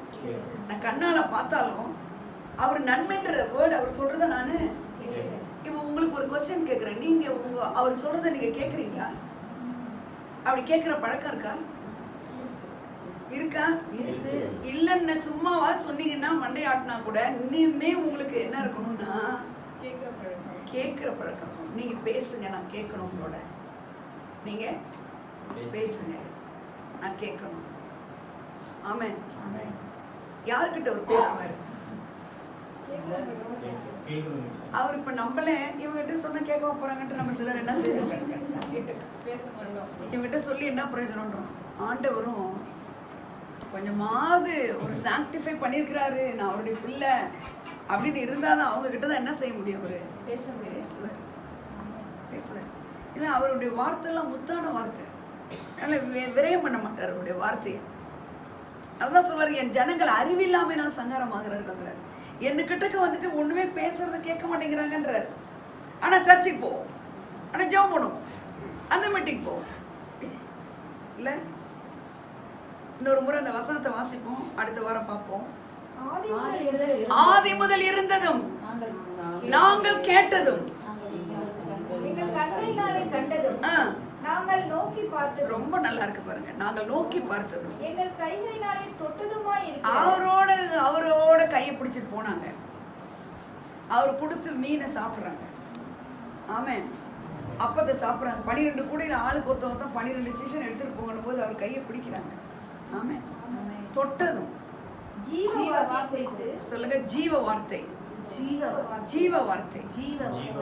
நான் கண்ணால பார்த்தாலும் அவர் நன்மைன்ற வேர்டு அவர் சொல்றதை நான் இப்போ உங்களுக்கு ஒரு கொஸ்டின் கேட்குறேன். நீங்க அவர் சொல்றதை நீங்க கேட்குறீங்களா? அப்படி கேட்குற பழக்கம் இருக்கா? இருக்கு. இல்லைன்னு சும்மாவா சொன்னீங்கன்னா மண்டை ஆட்டினா கூட இனிமே உங்களுக்கு என்ன இருக்கணும்னா கேட்குற பழக்கம். நீங்க பேசுங்க, நான் கேட்கணும். உங்களோட நீங்க பேசுங்க, நான் கேட்கணும். ஆமென். யாருக்கிட்ட அவர் பேசுவாரு? அவர் இப்ப நம்மளே இவங்ககிட்ட சொன்னா கேட்க போறாங்கன்ட்டு நம்ம சிலர் என்ன செய்வோம், இவங்ககிட்ட சொல்லி என்ன பிரயோஜனம்ன்றோம். ஆண்டவரும் கொஞ்சமாவது ஒரு சாங்டிஃபை பண்ணியிருக்கிறாரு, நான் அவருடைய பிள்ளை அப்படின்னு இருந்தாதான் அவங்க கிட்ட தான் என்ன செய்ய முடியும், அவரு பேசுவார் பேசுவார். ஏன்னா அவருடைய வார்த்தைலாம் முத்தான வார்த்தை, அதனால விரயம் பண்ண மாட்டார் அவருடைய வார்த்தையை. அதுதான் சொல்றாரு, என் ஜனங்கள் அறிவில்லாமல் சங்காரமாகிறார்கள். என்கிட்டக்க வந்துட்டு ஒண்ணுமே பேசுறத கேட்க மாட்டேங்கிறாங்கன்றார். ஆனா சர்ச்சுக்கு போவோம், ஆனா ஜெபம் பண்ணுவோம், அந்த மீட்டிங் போவோம் இல்ல. இன்னொரு முறை அந்த வசனத்தை வாசிப்போம், அடுத்த வாரம் பார்ப்போம். ஆதி முதல் இருந்ததும் நாங்கள் கேட்டதும் எங்கள் கண்களினாலே கண்டதும் நாங்கள் நோக்கி பார்த்ததும். ரொம்ப நல்லா இருக்கு பாருங்க, நாங்கள் நோக்கி பார்த்ததும் எங்கள் கைகளினாலே தொட்டதுமாய் இருக்கு. அவரோட கையை பிடிச்சிட்டு போனாங்க, அவர் கொடுத்து மீனை சாப்பிடுறாங்க. ஆமென். அப்பத்தை சாப்பிடுறாங்க. 12 கூடையில ஆளுக்கு ஒருத்தவங்க தான் 12 சீசன் எடுத்துட்டு போகணும் போது அவர் கையை பிடிக்கிறாங்க. ஆமென். தொட்டதும் ஜீவ வார்த்தை. சொல்லுங்க, ஜீவ வார்த்தை. ஜீவ வார்த்தை.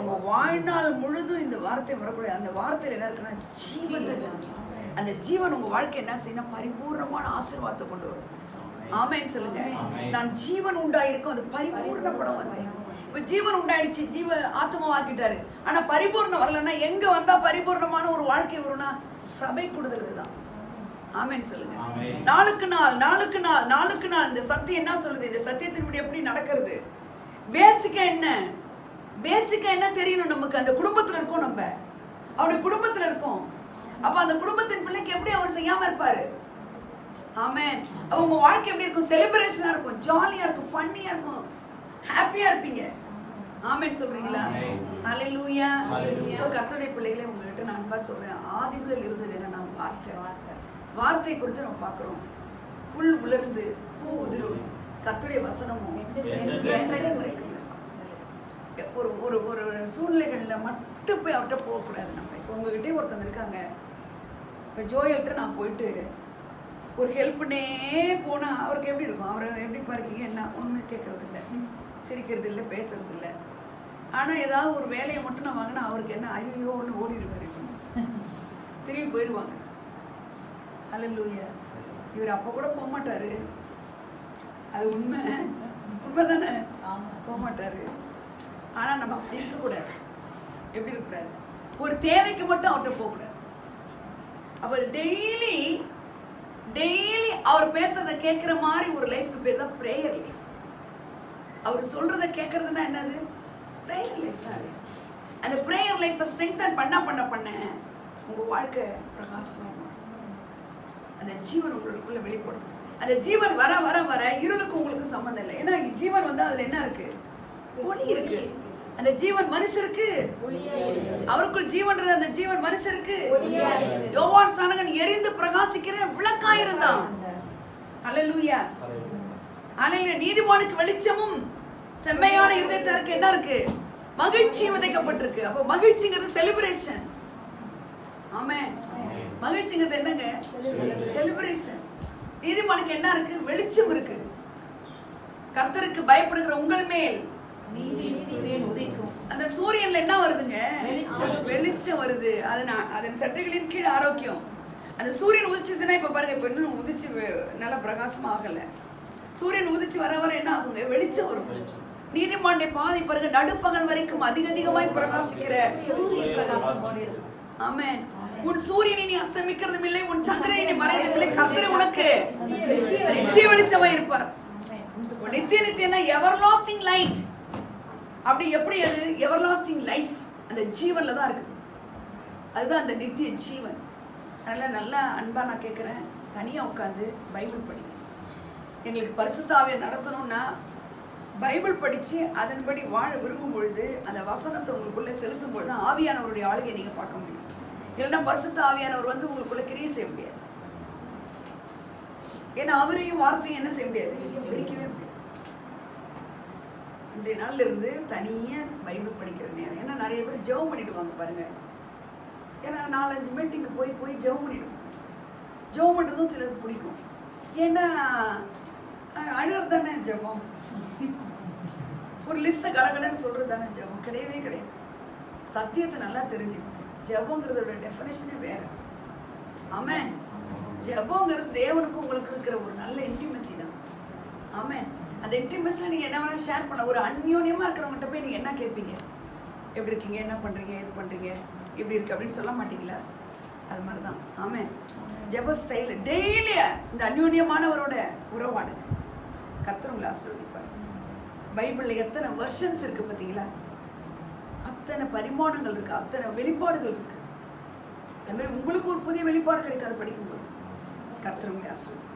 உங்க வாழ்நாள் முழுதும் இந்த வார்த்தை வரக்கூடிய, அந்த வார்த்தையில என்ன இருக்குன்னா ஜீவன் இருக்கு. அந்த ஜீவன் உங்க வாழ்க்கை என்ன செய்யணும், பரிபூர்ணமான ஆசீர்வாதத்தை கொண்டு வரும். ஆமென் சொல்லுங்க. நான் ஜீவன் உண்டாயிருக்கும், அது பரிபூர்ணப்படம் வந்தேன். இப்ப ஜீவன் உண்டாயிடுச்சு, ஜீவ ஆத்மாவாக்கிட்டாரு. ஆனா பரிபூர்ணம் வரலன்னா எங்க வந்தா பரிபூர்ணமான ஒரு வாழ்க்கை வரும்னா சபை கூடுதலுக்கு தான். ஆமென் சொல்லுங்க. நாளுக்கு நாள் இந்த சத்தியம் என்ன சொல்லுது, இந்த சத்தியத்தின்படி எப்படி நடக்கிறது, பேசிக்கா என்ன தெரியணும் நமக்கு. அந்த குடும்பத்துல இருக்கோம், நம்ம அவருடைய குடும்பத்துல இருக்கோம். அப்ப அந்த குடும்பத்தின் பிள்ளைக்கு எப்படி அவர் செய்யாம இருப்பாரு. ஆமென். அவங்க வாழ்க்கை எப்படி இருக்கும், செலிப்ரேஷனா இருக்கும், ஜாலியா இருக்கும், ஃபன்னியா இருக்கும், ஹாப்பியா இருப்பீங்க. ஆமென் சொல்றீங்களா? ஹalleluya. சோ கர்த்தருடைய பிள்ளைகளே, உங்ககிட்ட நான் அன்பா சொல்றேன், ஆதி முதல் இருந்தது என்ன, வார்த்தை குறித்து நம்ம பார்க்கிறோம். புல் உலர்ந்து பூ உதிரும், கர்த்தருடைய வசனமும் என்றென்றைக்கும் இருக்கும். ஒரு சூழ்நிலைகளில் மட்டும் போய் அவர்கிட்ட போகக்கூடாது. நம்ம இப்போ உங்ககிட்டே ஒருத்தவங்க இருக்காங்க, இப்போ ஜோயல்கிட்ட நான் போயிட்டு ஒரு ஹெல்ப்னே போனால் அவருக்கு எப்படி இருக்கும், அவரை எப்படி பாருக்கீங்க, என்ன ஒன்றுமே கேட்கறது இல்லை, சிரிக்கிறது இல்லை, பேசுறது இல்லை. ஆனால் ஏதாவது ஒரு வேலையை மட்டும் நான் வாங்கினா அவருக்கு என்ன, ஐயோ ஒன்று ஓடிடுவார், திரும்பி போயிடுவாங்க. ஹல்லேலூயா. இவர் அப்போ கூட போக மாட்டாரு, அது உண்மை தானே, போக மாட்டாரு. ஆனால் நம்ம அப்படி இருக்கக்கூடாது. எப்படி இருக்கக்கூடாது, ஒரு தேவைக்கு மட்டும் அவர்கிட்ட போகக்கூடாது. அப்போ டெய்லி அவர் பேசுறத கேட்குற மாதிரி ஒரு லைஃப்க்கு பேர் தான் ப்ரேயர் லைஃப். அவர் சொல்றத கேட்கறதுனா என்னது, ப்ரேயர் லைஃப் தான். அந்த ப்ரேயர் லைஃப்பை ஸ்ட்ரெங்தன் பண்ண உங்க வாழ்க்கை பிரகாசமாக மாறும். அந்த ஜீவன் உங்களுக்குள்ள வெளிப்படும். அந்த ஜீவன் வர வர வர இருளுக்கு உங்களுக்கு சம்மந்தம் இல்லை. ஏன்னா ஜீவன் வந்து அதுல என்ன இருக்கு, ஒளி இருக்கு. அந்த ஜீவன் மனுஷருக்கு, அவருக்குள் ஜீவன்றது அந்த ஜீவன் மனுஷருக்கு. யோவான் ஸ்நானகன் எரிந்து பிரகாசிக்கிற விளக்காயிருந்தான். ஹல்லேலூயா. ஹல்லேலூயா. நீதிமானுக்கு வெளிச்சமும் செம்மையான இருதயத்தாருக்கு என்ன இருக்கு, மகிழ்ச்சி விதைக்கப்பட்டிருக்கு. அப்போ மகிழ்ச்சிங்கிறது செலிப்ரேஷன். ஆமென். மகிழ்ச்சிங்கிறது என்னங்க, செலிப்ரேஷன். நீதிமானுக்கு என்ன இருக்கு, வெளிச்சம் இருக்கு. கர்த்தருக்கு பயப்படுகிற உங்கள் மேல் அந்த சூரியன்ல என்ன வருதுங்க, வெளிச்சம் வருது. அதன் சட்டைகளின் கீழ் ஆரோக்கியம். அந்த சூரியன் உதிச்சுதுன்னா இப்ப பாருங்க, இப்ப இன்னும் உதிச்சு நல்லா பிரகாசமா ஆகல. சூரியன் உதிச்சு வர வர என்ன ஆகுங்க, வெளிச்சம் வரும். நீதிமானுடைய பாதை பாருங்க, நடுப்பகல் வரைக்கும் அதிகமாய் பிரகாசிக்கிற ஆமென். உன் சூரியனை நீ அஸ்தமிக்கிறதும் இல்லை, உன் சந்திரனை நீ மறைவதும் இல்லை, கர்த்தர் உனக்கு நித்திய வெளிச்சமா இருப்பார். நித்தியனா எவர்லாஸ்டிங் லைட். அப்படி எப்படி அது எவர்லாஸ்டிங் லைஃப், அந்த ஜீவன்ல தான் இருக்கு. அதுதான் அந்த நித்திய ஜீவன். அதனால நல்லா அன்பா நான் கேட்குறேன், தனியா உட்காந்து பைபிள் படிங்க. எங்களுக்கு பரிசுத்த ஆவியை நடத்தணும்னா பைபிள் படிச்சு அதன்படி வாழ விரும்பும் பொழுது, அந்த வசனத்தை உங்களுக்குள்ள செலுத்தும் பொழுது ஆவியானவருடைய ஆளுகையை நீங்க பார்க்க முடியும். இல்லைன்னா பரிசுத்த ஆவியானவர் வந்து உங்களுக்குள்ள கிரியை செய்ய முடியாது. ஏன்னா அவரையும் வார்த்தையும் என்ன செய்ய முடியாது, பிரிக்கவே முடியாது. இன்றைய நாள்ல இருந்து தனியா பைபிள் படிக்கிற நேரம். ஏன்னா நிறைய பேர் ஜெபம் பண்ணிடுவாங்க பாருங்க. ஏன்னா 4-5 மீட்டிங்கு போய் ஜெபம் பண்ணிடுவாங்க. ஜெபம் பண்ணுறதும் சிலருக்கு பிடிக்கும். ஏன்னா அழுகிறது தானே ஜெபம். ஒரு லிஸ்ட்டை கடகடன்னு சொல்கிறது தானே ஜெபம். கிடையவே கிடையாது. சத்தியத்தை நல்லா தெரிஞ்சுக்கணும். ஜெபங்கிறதோட டெஃபினேஷனே வேற. ஆமென். ஜெபங்கிறது தேவனுக்கும் உங்களுக்கு இருக்கிற ஒரு நல்ல இன்டிமசி தான். ஆமென். அந்த இன்டிமஸில் நீங்கள் என்ன வேணால் ஷேர் பண்ண, ஒரு அந்யோன்யமாக இருக்கிறவங்ககிட்ட போய் நீங்கள் என்ன கேட்பீங்க? எப்படி இருக்கீங்க, என்ன பண்ணுறீங்க, இது பண்ணுறீங்க, இப்படி இருக்கு அப்படின்னு சொல்ல மாட்டீங்களா? அது மாதிரி தான். ஆமென். ஜெப ஸ்டைல் டெய்லி இந்த அந்யோன்யமானவரோட உறவாடுங்க. கர்த்தர் உங்களை ஆசீர்வதிப்பார். பைபிளில் எத்தனை வெர்ஷன்ஸ் இருக்குது பார்த்தீங்களா? அத்தனை பரிமாணங்கள் இருக்குது, அத்தனை வெளிப்பாடுகள் இருக்குது. அது மாதிரி உங்களுக்கு ஒரு புதிய வெளிப்பாடு கிடைக்காது படிக்கும்போது. கர்த்தர் உங்களை ஆசீர்வதிப்பார்.